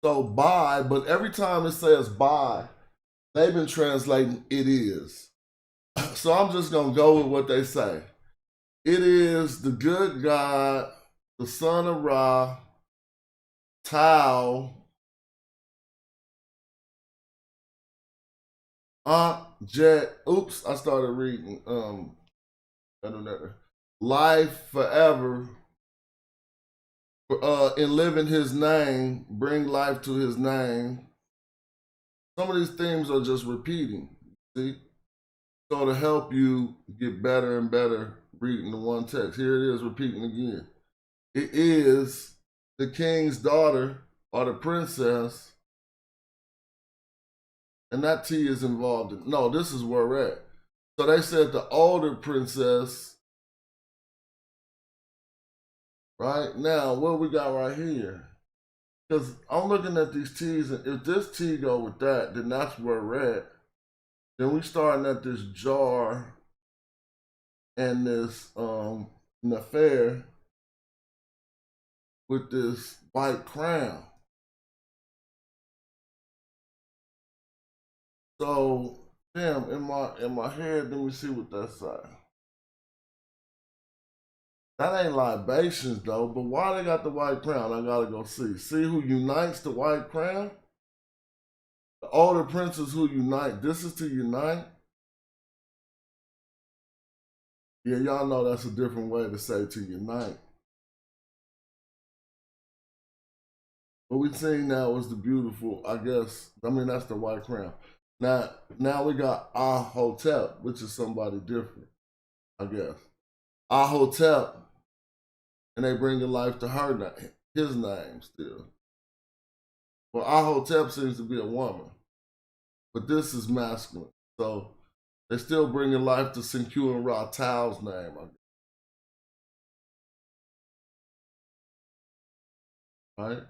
So by, but every time it says by, they've been translating it is. So I'm just going to go with what they say. It is the good God, the son of Ra, Tau, Jet. Oops, I started reading. Life forever. In living his name, bring life to his name. Some of these themes are just repeating. See? So to help you get better and better reading the one text. Here it is repeating again. It is the king's daughter or the princess. And that T is involved in. No, this is where we're at. So they said the older princess. Right? Now, what we got right here? Because I'm looking at these T's, and if this T go with that, then that's where we're at. Then we starting at this jar and this an affair with this white crown. So, damn, in my head, let me see what that's like. That ain't libations though, but why they got the white crown? I gotta go see. See who unites the white crown? The older princes who unite. This is to unite. Yeah, y'all know that's a different way to say to unite. What we seen now is the beautiful, I guess, I mean, that's the white crown. Now we got Ahotep, which is somebody different, I guess. Ahotep, and they bring life to her name, his name still. Well, Ahotep seems to be a woman, but this is masculine. So they're still bringing life to Senku and Ra Tao's name, I guess. Right?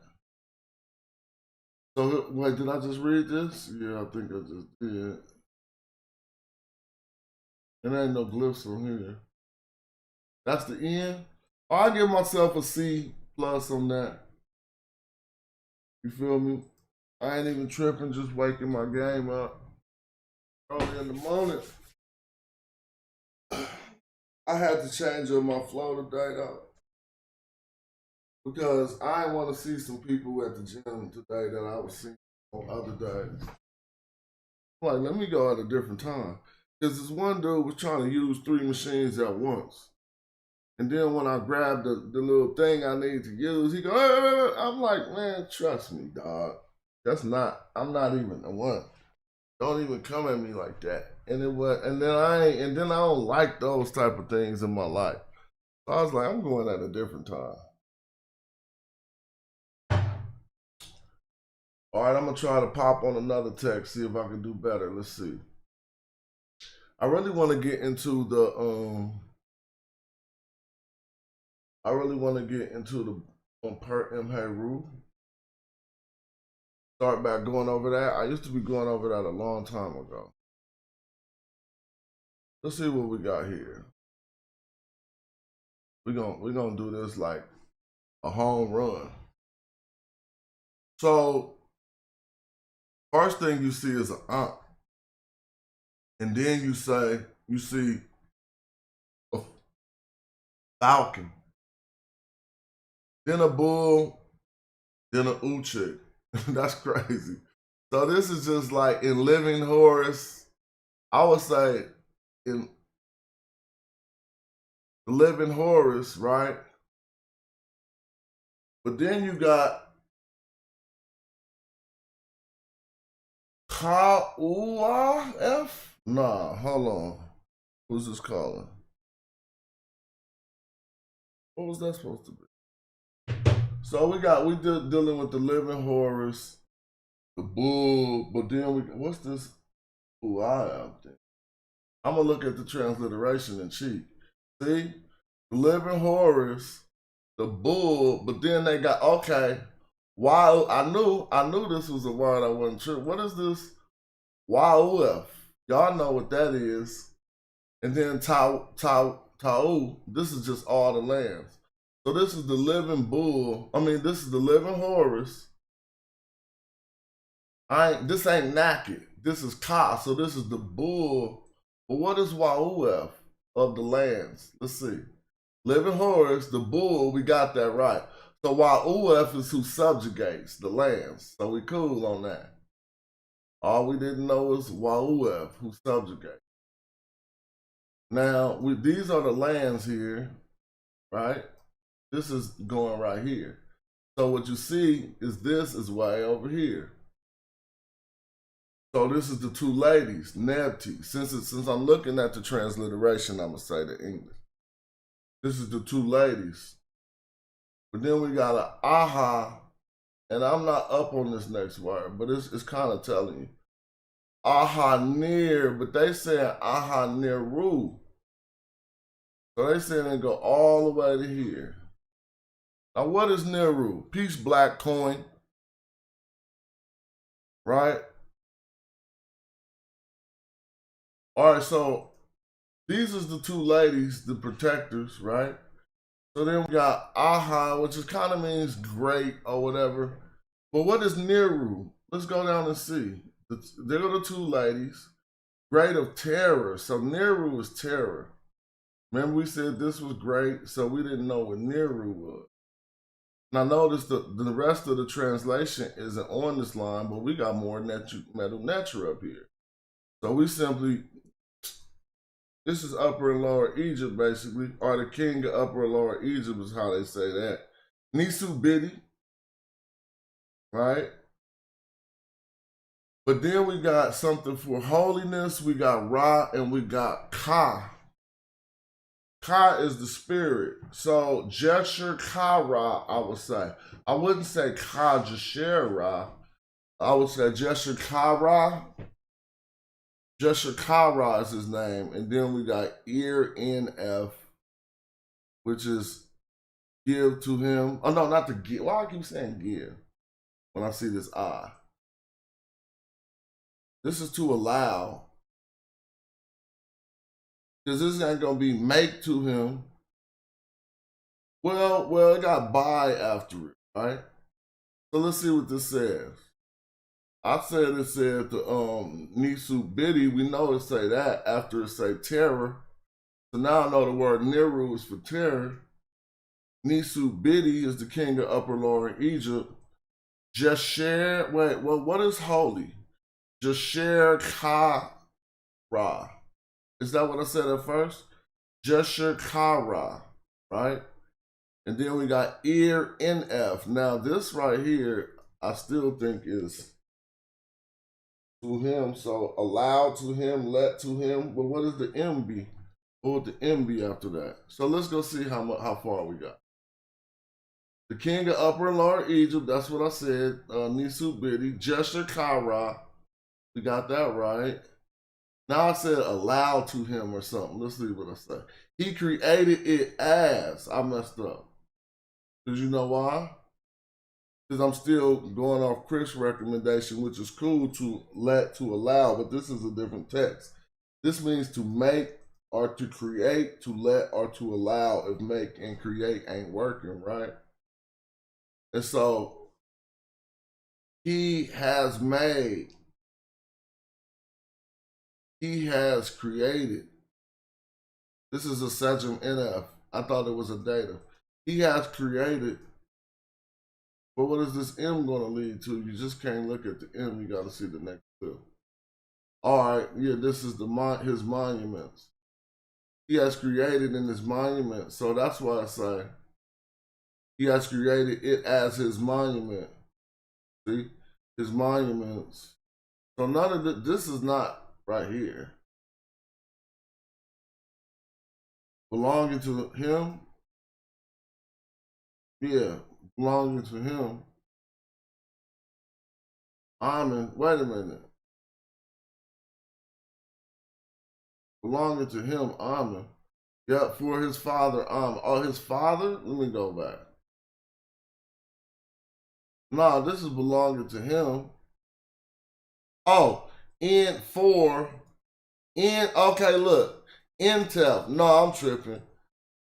So, wait, did I just read this? Yeah, I think I just did. There ain't no glyphs on here. That's the end. I give myself a C plus on that. You feel me? I ain't even tripping, just waking my game up early in the morning. I had to change up my flow today though, because I want to see some people at the gym today that I was seeing on other days. Like, let me go at a different time. Because this one dude was trying to use 3 machines at once. And then when I grabbed the little thing I need to use, he go, hey. I'm like, man, trust me, dog. I'm not even the one. Don't even come at me like that. And then I don't like those type of things in my life. So I was like, I'm going at a different time. All right, I'm gonna try to pop on another text, see if I can do better. Let's see. I really want to get into the Per Imheru. Start back going over that. I used to be going over that a long time ago. Let's see what we got here. We're gonna do this like a home run. So first thing you see is an and then you see a falcon, then a bull, then a uche. That's crazy. So this is just like in living Horus. I would say in living Horus, right? But then you got Ka-U-A-F? Nah, hold on. Who's this calling? What was that supposed to be? So we dealing with the living Horus, the bull, but then what's this U-A-F thing? I'm gonna look at the transliteration and cheat. See, the living Horus, the bull, but then they got okay. Wow, I knew this was a word I wasn't sure. What is this? Wa'uf. Y'all know what that is. And then Ta'u, this is just all the lands. So this is the living bull. I mean, this is the living Horus. This ain't naked. This is Ka. So this is the bull. But what is Wa'uf of the lands? Let's see. Living Horus, the bull, we got that right. So Wa'uf is who subjugates the lands. So we cool on that. All we didn't know is Wa'uf, who subjugates. Now, these are the lands here, right? This is going right here. So what you see is this is way over here. So this is the two ladies, Nebti. Since I'm looking at the transliteration, I'm gonna say the English. This is the two ladies. But then we got an aha, and I'm not up on this next word, but it's kind of telling you. Aha near, but they saying aha near ru. So they saying they go all the way to here. Now what is Neru? Peace black coin. Right? Alright, so these is the two ladies, the protectors, right? So then we got Aha, which is kind of means great or whatever. But what is Neru? Let's go down and see. There go the two ladies. Great of terror. So Neru is terror. Remember we said this was great, so we didn't know what Neru was. Now notice the rest of the translation isn't on this line, but we got more Medu Netcher up here. So we simply, this is Upper and Lower Egypt basically, or the king of Upper and Lower Egypt is how they say that. Nisu Bidi, right? But then we got something for holiness, we got Ra, and we got Ka. Ka is the spirit. So Jesher Kara, I would say. I wouldn't say Ka Jesher Ra. I would say Jesher Kara. Jesher Kara is his name. And then we got Ear NF, which is give to him. Oh no, not to give. Why I keep saying give when I see this I? This is to allow. Because this ain't gonna be make to him. Well, it got by after it, right? So let's see what this says. I said it said the Nisu Bidi, we know it say that after it say terror. So now I know the word Neru is for terror. Nisu Bidi is the king of Upper Lower Egypt. Jesher, what is holy? Jesher Kara. Is that what I said at first? Jesher Kara, right? And then we got Ear NF. Now this right here, I still think is to him. So allow to him, let to him. But what is the M be? What would the M be after that? So let's go see how far we got. The king of Upper and Lower Egypt, that's what I said. Nisu Bidi, Jesher Kara. We got that right. Now I said allow to him or something. Let's see what I say. He created it as. I messed up. Because you know why? Because I'm still going off Chris' recommendation, which is cool to let to allow, but this is a different text. This means to make or to create, to let or to allow if make and create ain't working, right? And so he has made. He has created. This is a Sejum NF. I thought it was a data. He has created. But what is this M going to lead to? You just can't look at the M. You got to see the next two. All right. Yeah, this is his monuments. He has created in his monument. So that's why I say he has created it as his monument. See? His monuments. So none of this is not right here. Belonging to him? Yeah, belonging to him. Wait a minute. belonging to him, Amen. Yep, for his father, Oh, his father? Let me go back. No, this is belonging to him. Oh, okay, look. Intel. No, I'm tripping.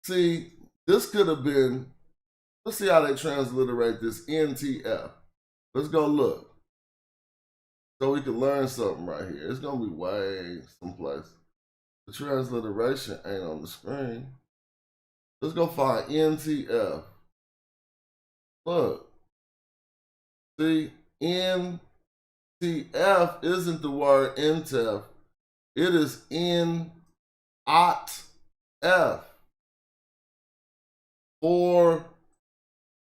See, this could have been, let's see how they transliterate this NTF. Let's go look. So we can learn something right here. It's going to be way someplace. The transliteration ain't on the screen. Let's go find NTF. Look. See, NTF isn't the word NTF. It is N-ot-F. For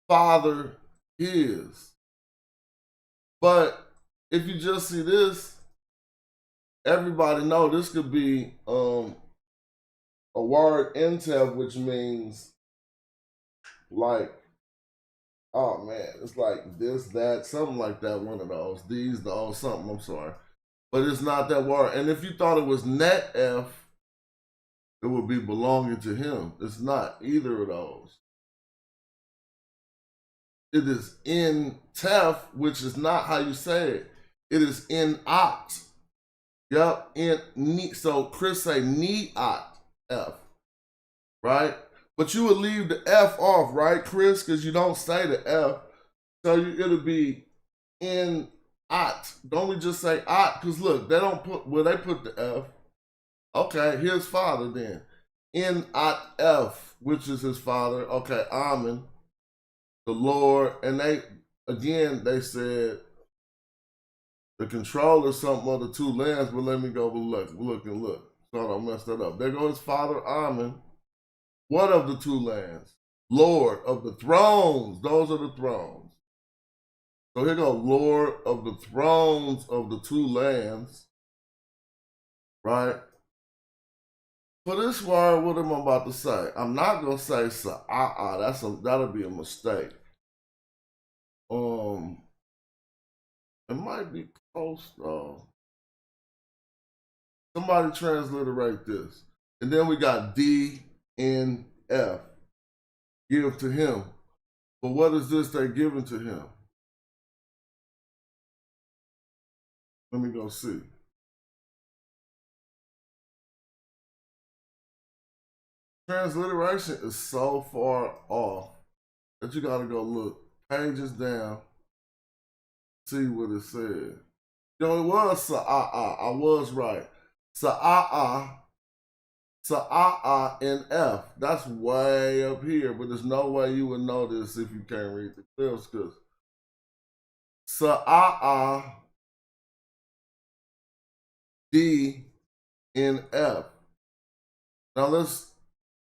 father his. But if you just see this, everybody know this could be a word Intef, which means like, oh man, it's like this, that, something like that, one of those, these, those, something, I'm sorry. But it's not that word. And if you thought it was net F, it would be belonging to him. It's not either of those. It is in tef, which is not how you say it. It is in ot. Yep, so Chris say ni-ot F, right? But you would leave the F off, right, Chris? Because you don't say the F. So it'll be in ot. Don't we just say ot? Because look, they don't put, well, they put the F. Okay, his father then. In ot F, which is his father. Okay, Amen, the Lord. And they said the controller something of the two lands, but let me go look. So I don't mess that up. There goes his father, Amen. What of the two lands? Lord of the thrones. Those are the thrones. So here go Lord of the thrones of the two lands. Right? For this word, what am I about to say? I'm not gonna say sa'a'a. That'll be a mistake. It might be close though. Somebody transliterate this. And then we got D N F. Give to him. But what is this they're giving to him? Let me go see. Transliteration is so far off that you gotta go look pages down, see what it said. Yo, it was sa'a'a. I was right. Sa'a'a in F. That's way up here, but there's no way you would know this if you can't read the clips, because Sa'a'a D in F. Now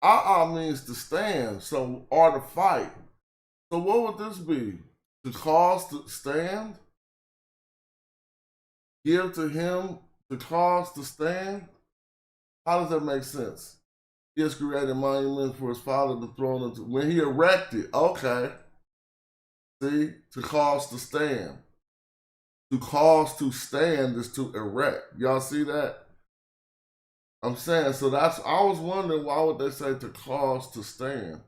A'a means to stand, so, or to fight. So what would this be? To cause to stand? Give to him to cause to stand? How does that make sense? He has created monuments for his father to throne into. When he erected, okay. See, to cause to stand. To cause to stand is to erect. Y'all see that? I'm saying, so I was wondering why would they say to cause to stand?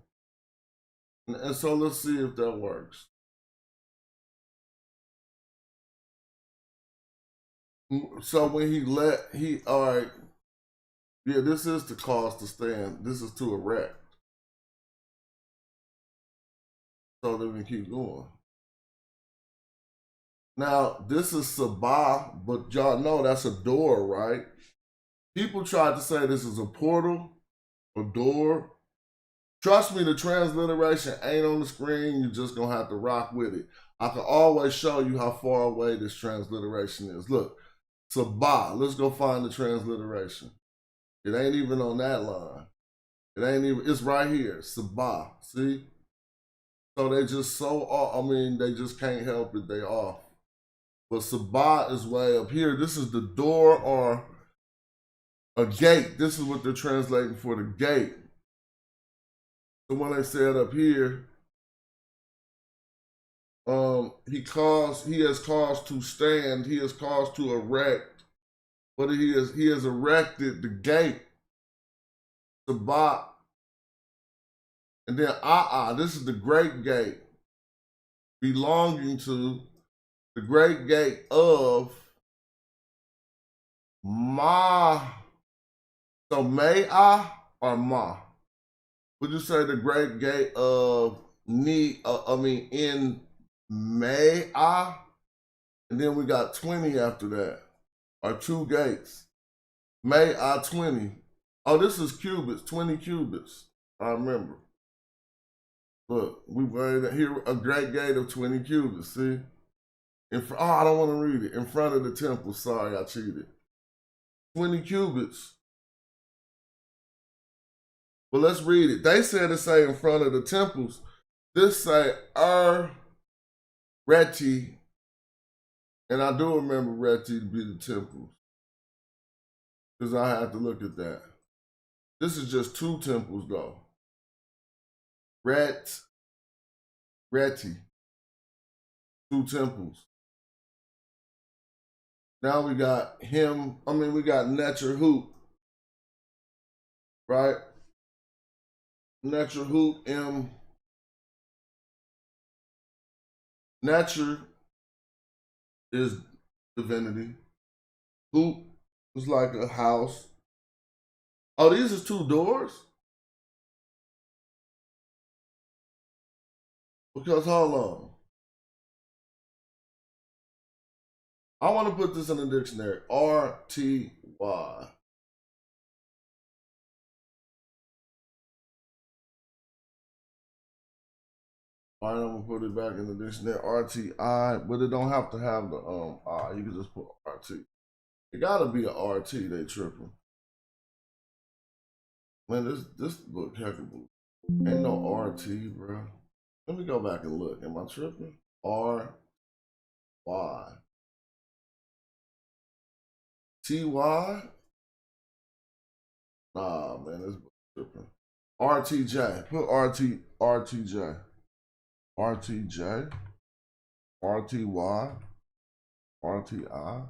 And so let's see if that works. So when all right, yeah, this is to cause to stand. This is to erect. So then we keep going. Now, this is Sabah, but y'all know that's a door, right? People tried to say this is a portal, a door. Trust me, the transliteration ain't on the screen. You're just going to have to rock with it. I can always show you how far away this transliteration is. Look, Sabah. Let's go find the transliteration. It ain't even on that line. It ain't even, it's right here, Sabah, see? So they just they just can't help it, they off. But Sabah is way up here. This is the door or a gate. This is what they're translating for, the gate. So when they said up here, he has caused to stand, he has caused to erect But he has erected the gate, Sabat, and then this is the great gate, belonging to the great gate of Ma. So May-ah or Ma? Would you say the great gate of in May-ah? And then we got 20 after that, or 2 gates. May-ah 20. Oh, this is cubits, 20 cubits. I remember. Look, we made here a great gate of 20 cubits, see? I don't want to read it. In front of the temple. Sorry, I cheated. 20 cubits. Well, let's read it. They said it say in front of the temples. This say Reti. And I do remember Reti to be the temples. Because I had to look at that. This is just 2 temples though. Reti. 2 temples. Now we got we got Netcher Hoop. Right? Netcher Hoop Netcher is divinity. Hoop is like a house. Oh, these is 2 doors? Because hold on. I want to put this in the dictionary. R-T-Y. All right, I'm gonna put it back in the dictionary. R-T-I, but it don't have to have the I. You can just put R-T. It gotta be an R-T. They tripping. Man, this book hackable. Ain't no R-T, bro. Let me go back and look. Am I tripping? R-Y. T-Y? Nah, man, this book tripping. R-T-J. Put R-T-J. R-T-J, R-T-Y, R-T-I.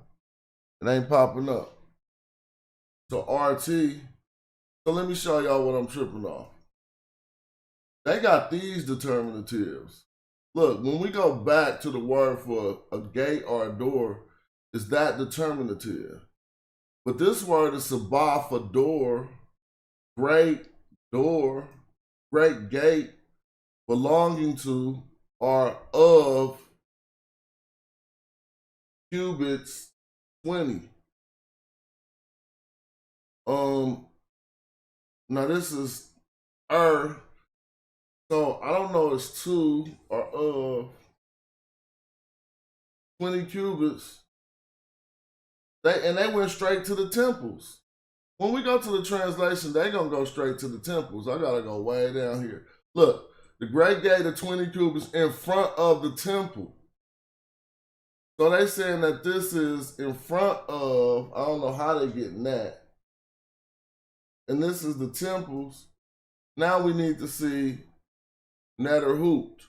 It ain't popping up. So R-T. So let me show y'all what I'm tripping off. They got these determinatives. Look, when we go back to the word for a gate or a door, is that determinative. But this word is sabah for door, great gate, belonging to or of cubits 20. Now this is so I don't know it's 2 or of 20 cubits. They went straight to the temples. When we go to the translation, they gonna go straight to the temples. I gotta go way down here. Look. The great gate of 20 cubits in front of the temple. So they saying that this is in front of, I don't know how they getting that. And this is the temples. Now we need to see Netter Hoot.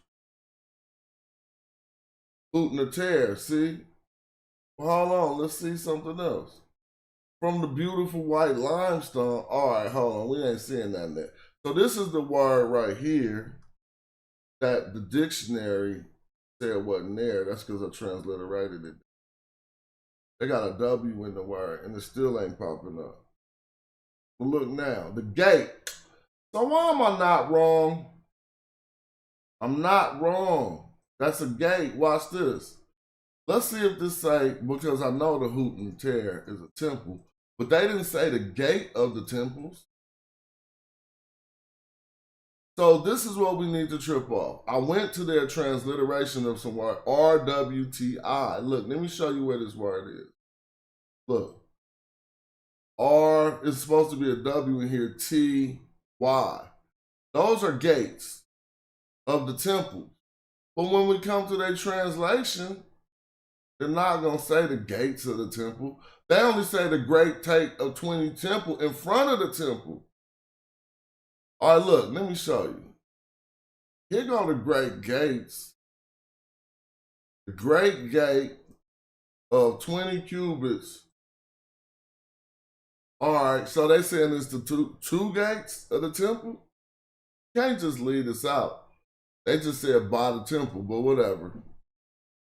Hoot Netcher, see? Well, hold on, let's see something else. From the beautiful white limestone. All right, hold on, we ain't seeing that yet. So this is the word right here that the dictionary said wasn't there. That's because I transliterated it. They got a W in the word, and it still ain't popping up. But look now, the gate. So why am I not wrong? I'm not wrong. That's a gate. Watch this. Let's see if this say, because I know the Hoot and Tear is a temple, but they didn't say the gate of the temples. So this is what we need to trip off. I went to their transliteration of some word, R-W-T-I. Look, let me show you where this word is. Look. R is supposed to be a W in here, T-Y. Those are gates of the temple. But when we come to their translation, they're not going to say the gates of the temple. They only say the great take of 20 temple in front of the temple. All right, look, let me show you. Here go the great gates. The great gate of 20 cubits All right, so they saying it's the two gates of the temple? Can't just leave this out. They just said by the temple, but whatever.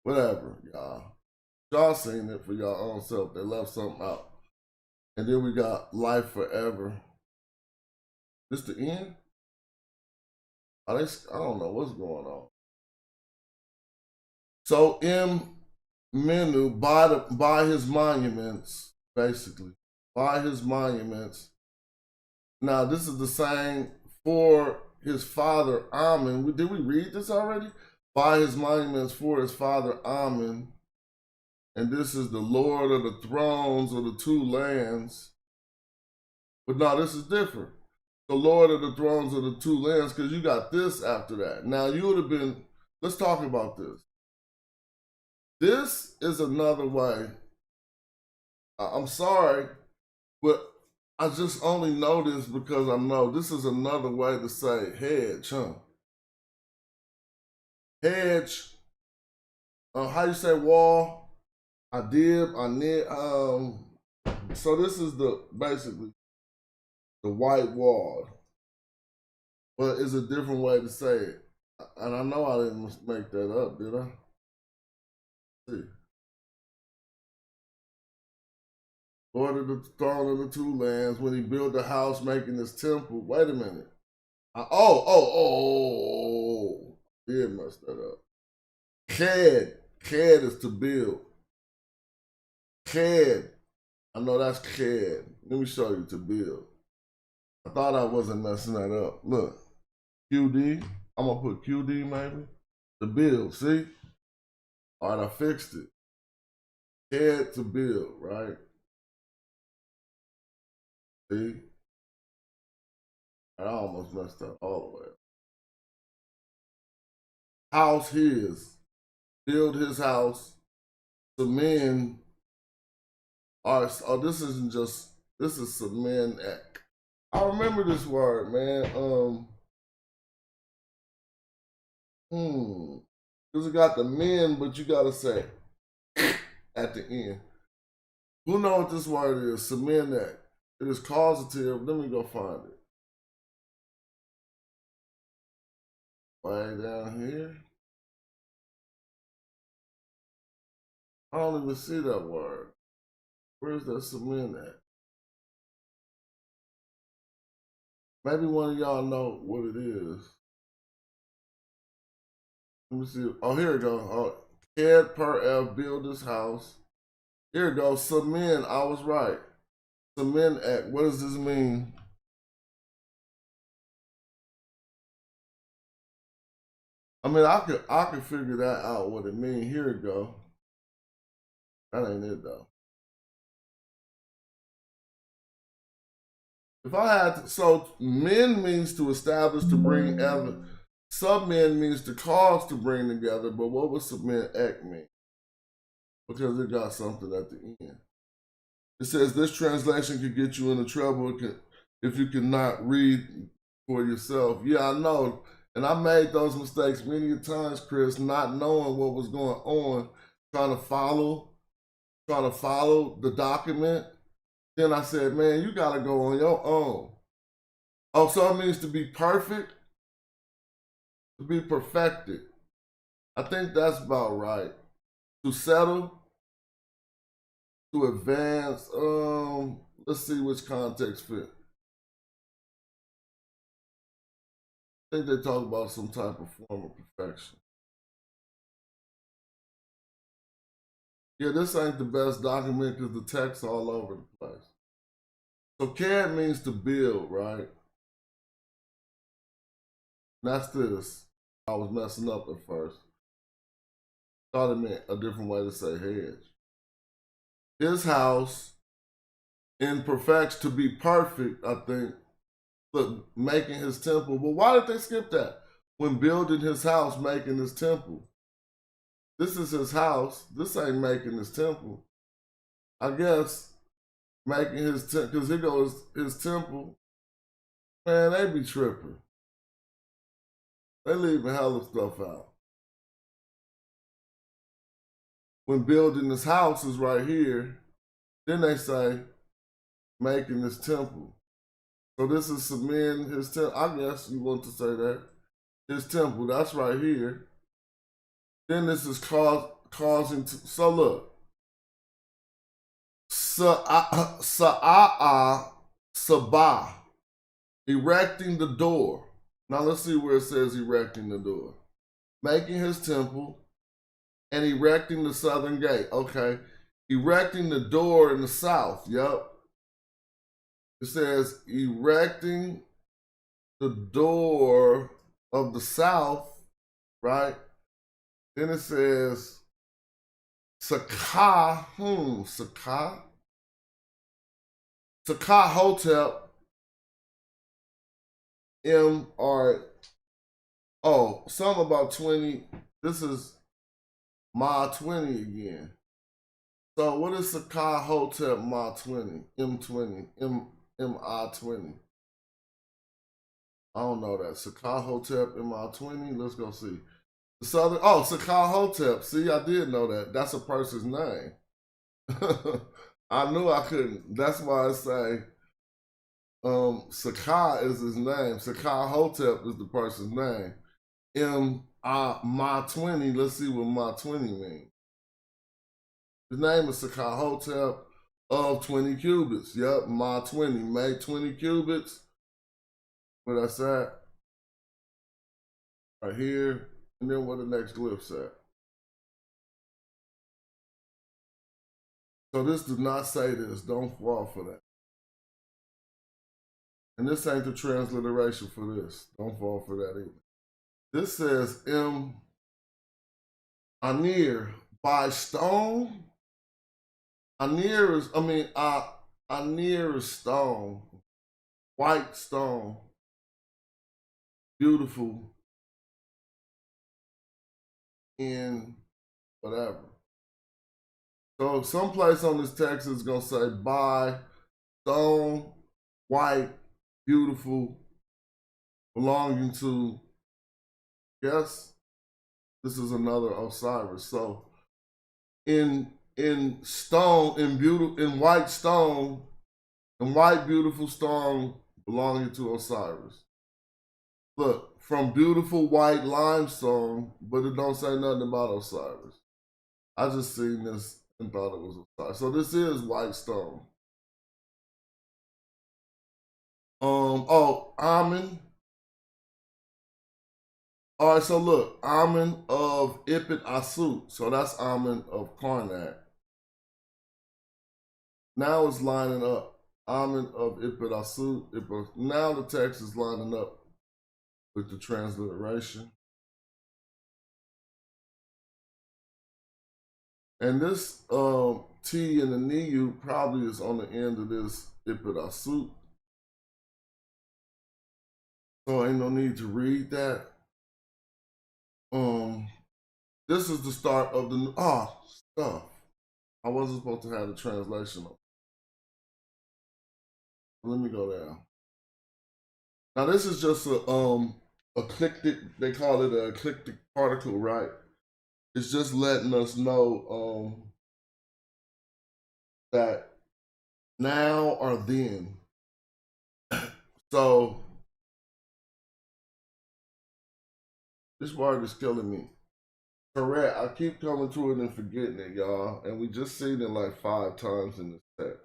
Whatever, y'all. Y'all seen it for y'all own self. They left something out. And then we got life forever. This the end? I don't know what's going on. So Medu by his monuments, basically. By his monuments. Now this is the same for his father Amen. Did we read this already? By his monuments for his father Amen. And this is the Lord of the thrones of the two lands. But no, this is different. The Lord of the thrones of the two lands, because you got this after that. Now you would have been, let's talk about this. This is another way. I'm sorry, but I just only know this because I know this is another way to say hedge, huh? Hedge, how you say wall? I did, so this is basically the white wall, but it's a different way to say it. And I know I didn't make that up, did I? Let's see. Lord of the throne of the two lands, when he built the house making his temple. Wait a minute. Did mess that up. Ked is to build. Ked. I know that's Ked. Let me show you to build. I thought I wasn't messing that up. Look. QD. I'm going to put QD maybe. To build. See? All right, I fixed it. Ked to build, right? See? I almost messed up all the way. House his. Build his house. Cement. Oh, this isn't just, this is cement. I remember this word, man. Because it got the men, but you got to say at the end. Who knows what this word is? Cement. It is causative. Let me go find it. Way down here. I don't even see that word. Where's that cement at? Maybe one of y'all know what it is. Let me see. Oh, here it goes. Oh, CAD per F, build this house. Here it goes. Cement. I was right. Cement Act. What does this mean? I mean, I could figure that out what it means. Here it go. That ain't it though. If I had to, so men means to establish, to bring ever. Submen means to cause to bring together, but what would Cement Act mean? Because it got something at the end. It says this translation could get you into trouble if you cannot read for yourself. Yeah, I know. And I made those mistakes many times, Chris, not knowing what was going on, trying to follow the document. Then I said, man, you got to go on your own. Oh, so it means to be perfect? To be perfected. I think that's about right. To settle, to advance. Let's see which context fit. I think they talk about some type of form of perfection. Yeah, this ain't the best document because the text's all over the place. So CAD means to build, right? That's this. I was messing up at first. Thought it meant a different way to say hedge. His house in perfection, to be perfect, I think. Look, making his temple. But why did they skip that? When building his house, making his temple. This is his house. This ain't making his temple. I guess making his temple, because here goes his temple. Man, they be tripping. They leaving hella stuff out. When building his house is right here, then they say making his temple. So this is cementing his temple. I guess you want to say that. His temple, that's right here. Then this is causing, so look. Sa'a, Sabah, erecting the door. Now let's see where it says erecting the door. Making his temple and erecting the southern gate. Okay. Erecting the door in the south. Yep. It says erecting the door of the south, right? Then it says Sakah Hotep something about 20. This is Ma 20 again. So what is Sakah Hotep Ma 20? M20, MI 20. I don't know that. Sakah Hotep MI 20. Let's go see. The southern. Oh, Sakah Hotep. See, I did know that. That's a person's name. I knew I couldn't. That's why I say Sakah is his name. Sakah Hotep is the person's name. Ma 20. Let's see what Ma 20 means. His name is Sakah Hotep of 20 cubits. Yep, Ma 20. Made 20 cubits. Where that's at? Right here. And then where the next glyph's at. So this does not say this. Don't fall for that. And this ain't the transliteration for this. Don't fall for that either. This says Anir by stone. Anir is stone. White stone. Beautiful. In whatever. So someplace on this text is gonna say by stone, white, beautiful, belonging to, yes, this is another Osiris. So in stone, in white stone, in white beautiful stone belonging to Osiris. Look, from beautiful white limestone, but it don't say nothing about Osiris. I just seen this and thought it was Osiris. So this is white stone. Amen. All right, so look, Amen of Ipit Asut. So that's Amen of Karnak. Now it's lining up. Amen of Ipit Asut. Now the text is lining up with the transliteration. And this T in the NIU probably is on the end of this Ipit Asut. So ain't no need to read that. This is the start of the stuff. I wasn't supposed to have the translation up. Let me go down. Now this is just a eclectic, they call it an eclectic particle, right? It's just letting us know that now or then. So this word is killing me. Correct. I keep coming to it and forgetting it, y'all. And we just seen it like 5 times in this text.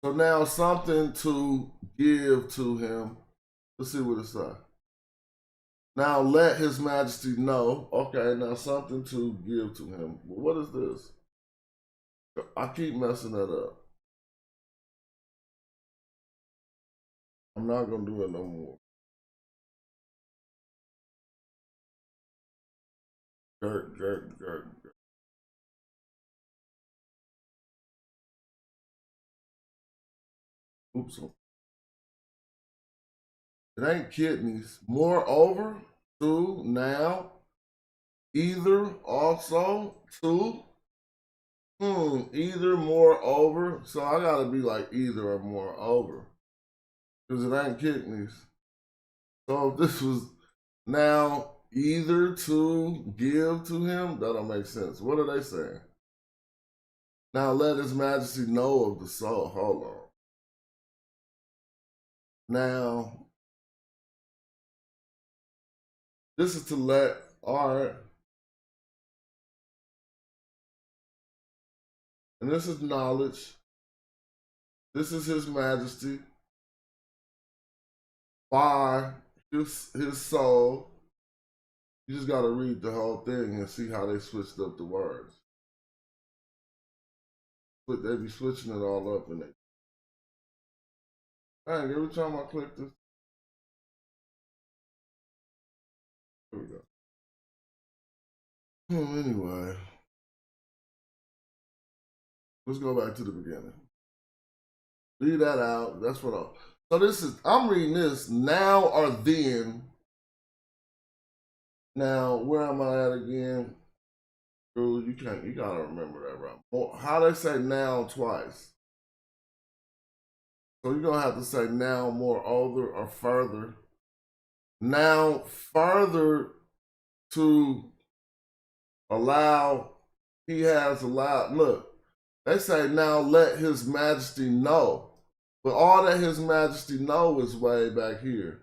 So now something to give to him. Let's see what it says. Now let his majesty know. Okay, now something to give to him. What is this? I keep messing that up. I'm not going to do it no more. Gert. Oops. It ain't kidneys. Moreover, to, now, either, also, to, either, moreover. So I gotta be like either or moreover. Because it ain't kidneys. So if this was now either to give to him, that don't make sense. What are they saying? Now let his majesty know of the soul. Hold on. Now, this is to let, all right. And this is knowledge. This is his majesty by his soul. You just got to read the whole thing and see how they switched up the words. But they be switching it all up in it. Dang, every time I click this. Here we go. Anyway. Let's go back to the beginning. Leave that out. That's what I'm. So this is, I'm reading this now or then. Now, where am I at again? Drew, you gotta remember that, right? How they say now twice. So you're gonna have to say now, moreover, or further. Now, further to allow, he has allowed, look, they say now let his majesty know. But all that his majesty know is way back here.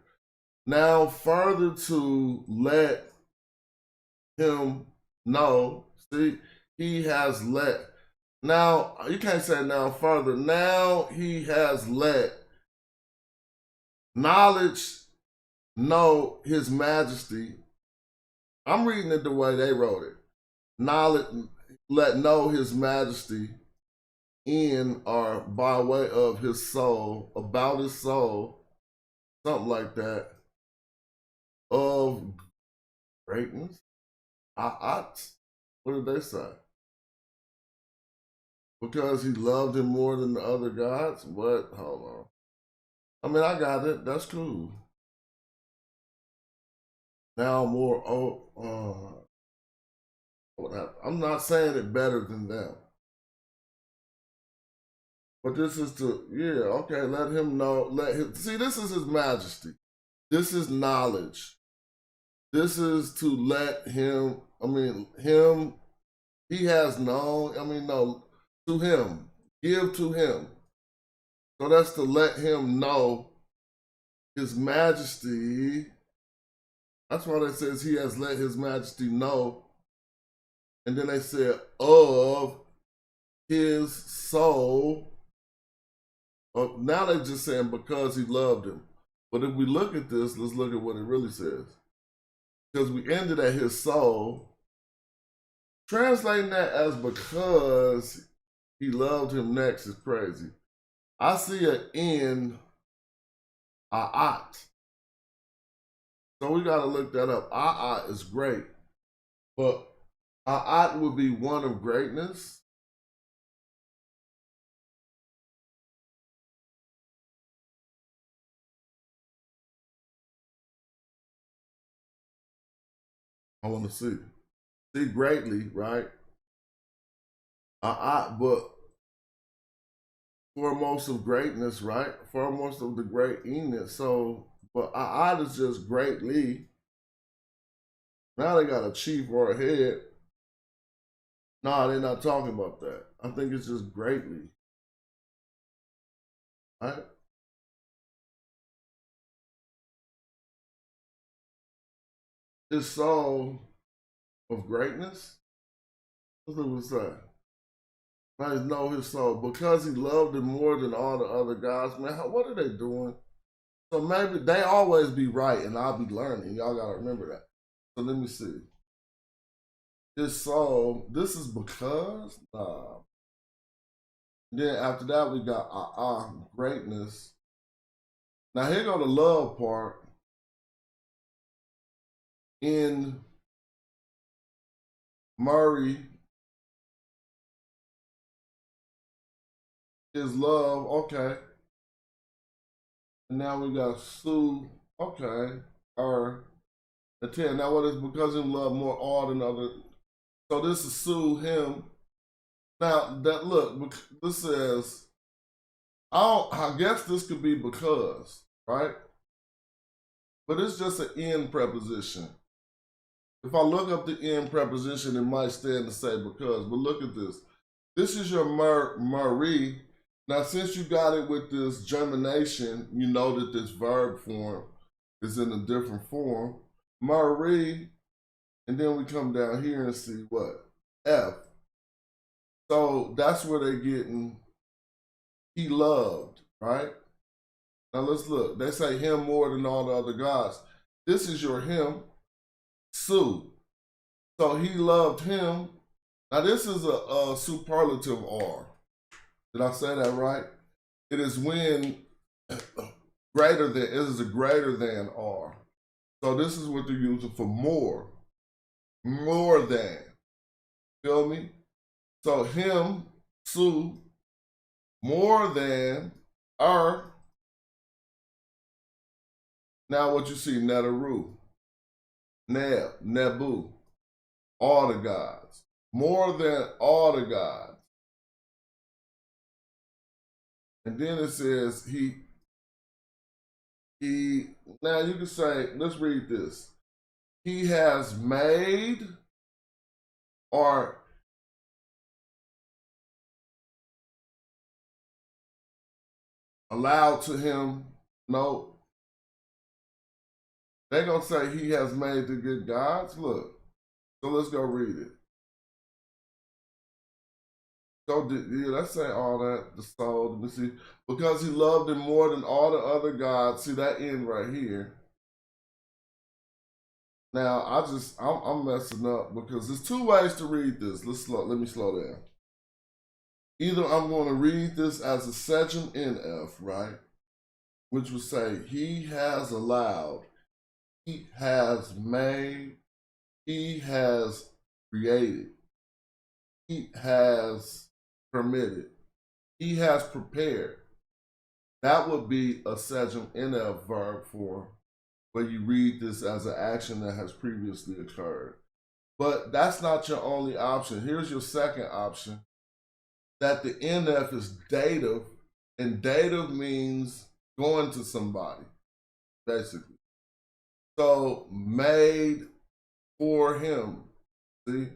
Now further to let him know. See, he has let. Now, you can't say now further. Now he has let knowledge know his majesty. I'm reading it the way they wrote it. Knowledge, let know his majesty in or by way of his soul, about his soul, something like that, of greatness. What did they say? Because he loved him more than the other gods? What? Hold on. I mean, I got it. That's cool. Now more, I'm not saying it better than them. But this is to, yeah, okay, let him know, see, this is his majesty. This is knowledge. This is to let him, he has known, no, to him, give to him. So that's to let him know his majesty. That's why it says he has let his majesty know. And then they said of his soul. Now they're just saying because he loved him. But if we look at this, let's look at what it really says. Because we ended at his soul. Translating that as because he loved him next is crazy. I see an in, a'at. So we got to look that up. A'at is great. But a'at would be one of greatness. I want to see. See greatly, right? But foremost of greatness, right? Foremost of the greatness. So, but A'at is just greatly. Now they got a chief or a head. No, they're not talking about that. I think it's just greatly. Right? His soul of greatness. That's what it say. I know his soul because he loved him more than all the other guys. Man, what are they doing? So maybe they always be right and I'll be learning. Y'all gotta remember that. So let me see. His soul, this is because, then after that we got greatness. Now here go the love part. In Murray, his love, okay. And now we got Sue, okay. The 10. Now what is because he loved more all than other. So this is Sue, him. Now that look, this says, I guess this could be because, right? But it's just an in preposition. If I look up the in preposition, it might stand to say because, but look at this. This is your Marie. Now, since you got it with this germination, you know that this verb form is in a different form. Marie, and then we come down here and see what? F. So that's where they're getting he loved, right? Now let's look. They say him more than all the other gods. This is your him, Sue. So he loved him. Now this is a superlative R. Did I say that right? It is when greater than, it is a greater than R. So this is what they're using for more. More than. Feel me? So him, Sue, more than R. Now what you see, Neteru, Neb, Nebu, all the gods. More than all the gods. And then it says now you can say, let's read this. He has made or allowed to him, no. They're going to say he has made the good gods. Look, so let's go read it. So, yeah, let's say all that, the soul, let me see. Because he loved him more than all the other gods. See that end right here. Now, I'm messing up because there's two ways to read this. Let me slow down. Either I'm going to read this as a Sejm NF, right? Which would say, he has allowed, he has made, he has created, he has permitted, he has prepared. That would be a Sejm NF verb form where you read this as an action that has previously occurred. But that's not your only option. Here's your second option, that the NF is dative, and dative means going to somebody, basically. So, made for him, see?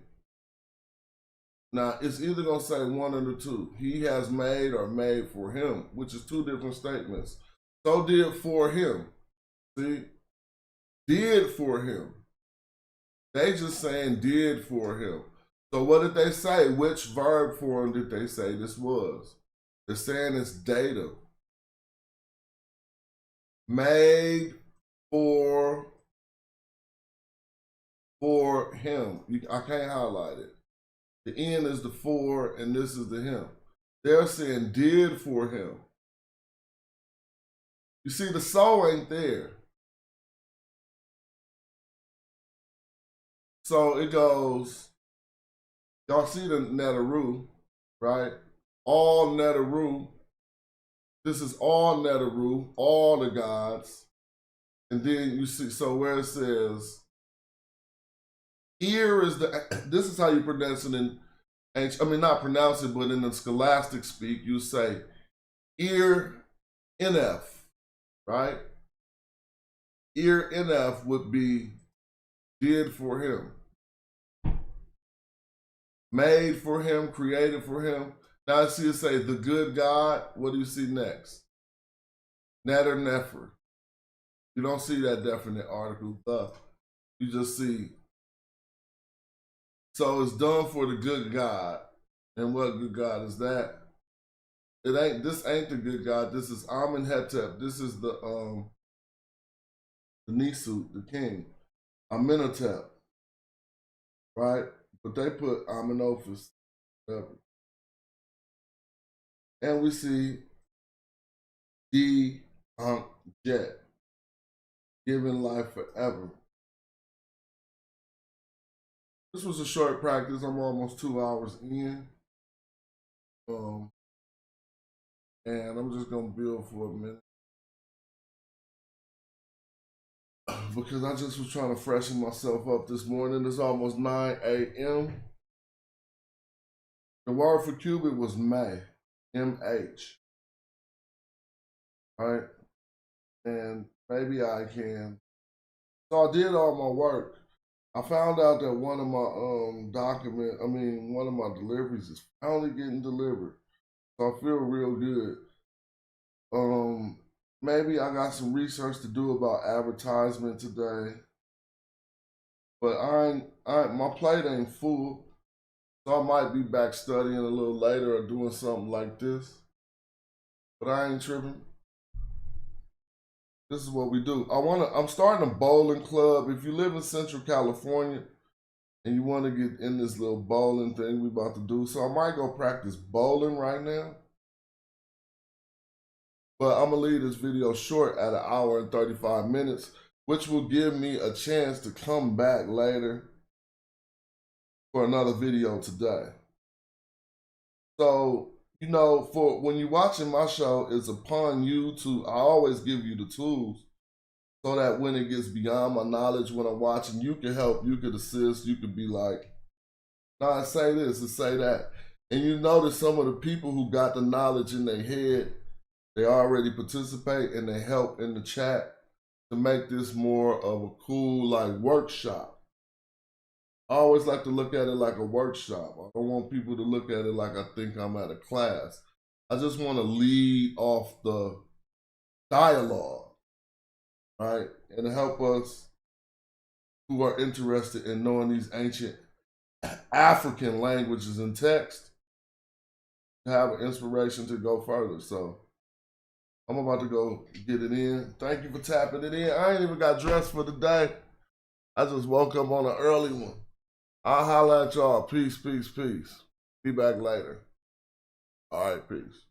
Now, it's either going to say one of the two. He has made or made for him, which is two different statements. So did for him, see? Did for him. They just saying did for him. So what did they say? Which verb form did they say this was? They're saying it's dative. Made for him. I can't highlight it. The N is the for and this is the him. They're saying did for him. You see, the so ain't there. So it goes, y'all see the Neteru, right? All Neteru. This is all Neteru, all the gods. And then you see, so where it says, ear is this is how you pronounce it in, not pronounce it, but in the scholastic speak, you say ear NF, right? Ear NF would be did for him. Made for him, created for him. Now I see it say the good God. What do you see next? Netter Nefer. You don't see that definite article, the. You just see. So it's done for the good God. And what good God is that? This ain't the good God. This is Amenhotep. This is the Nisu, the king. Amenhotep. Right? But they put Amenophis, whatever. And we see Jet, giving life forever. This was a short practice. I'm almost 2 hours in. And I'm just gonna build for a minute. Because I just was trying to freshen myself up this morning. It's almost 9 a.m. The word for cubit was May, M-H. All right? And maybe I can. So I did all my work. I found out that one of my one of my deliveries is finally getting delivered. So I feel real good. Maybe I got some research to do about advertisement today. But my plate ain't full. So I might be back studying a little later or doing something like this. But I ain't tripping. This is what we do. I'm starting a bowling club. If you live in Central California and you want to get in this little bowling thing we about to do, so I might go practice bowling right now. But I'm gonna leave this video short at 1 hour and 35 minutes, which will give me a chance to come back later for another video today. So, you know, for when you're watching my show, it's upon you to, I always give you the tools so that when it gets beyond my knowledge, when I'm watching, you can help, you can assist, you can be like, nah, say this and say that. And you notice some of the people who got the knowledge in their head, they already participate and they help in the chat to make this more of a cool like workshop. I always like to look at it like a workshop. I don't want people to look at it like I think I'm at a class. I just want to lead off the dialogue, right? And help us who are interested in knowing these ancient African languages and text to have an inspiration to go further. So I'm about to go get it in. Thank you for tapping it in. I ain't even got dressed for the day. I just woke up on an early one. I'll holler at y'all. Peace, peace, peace. Be back later. All right, peace.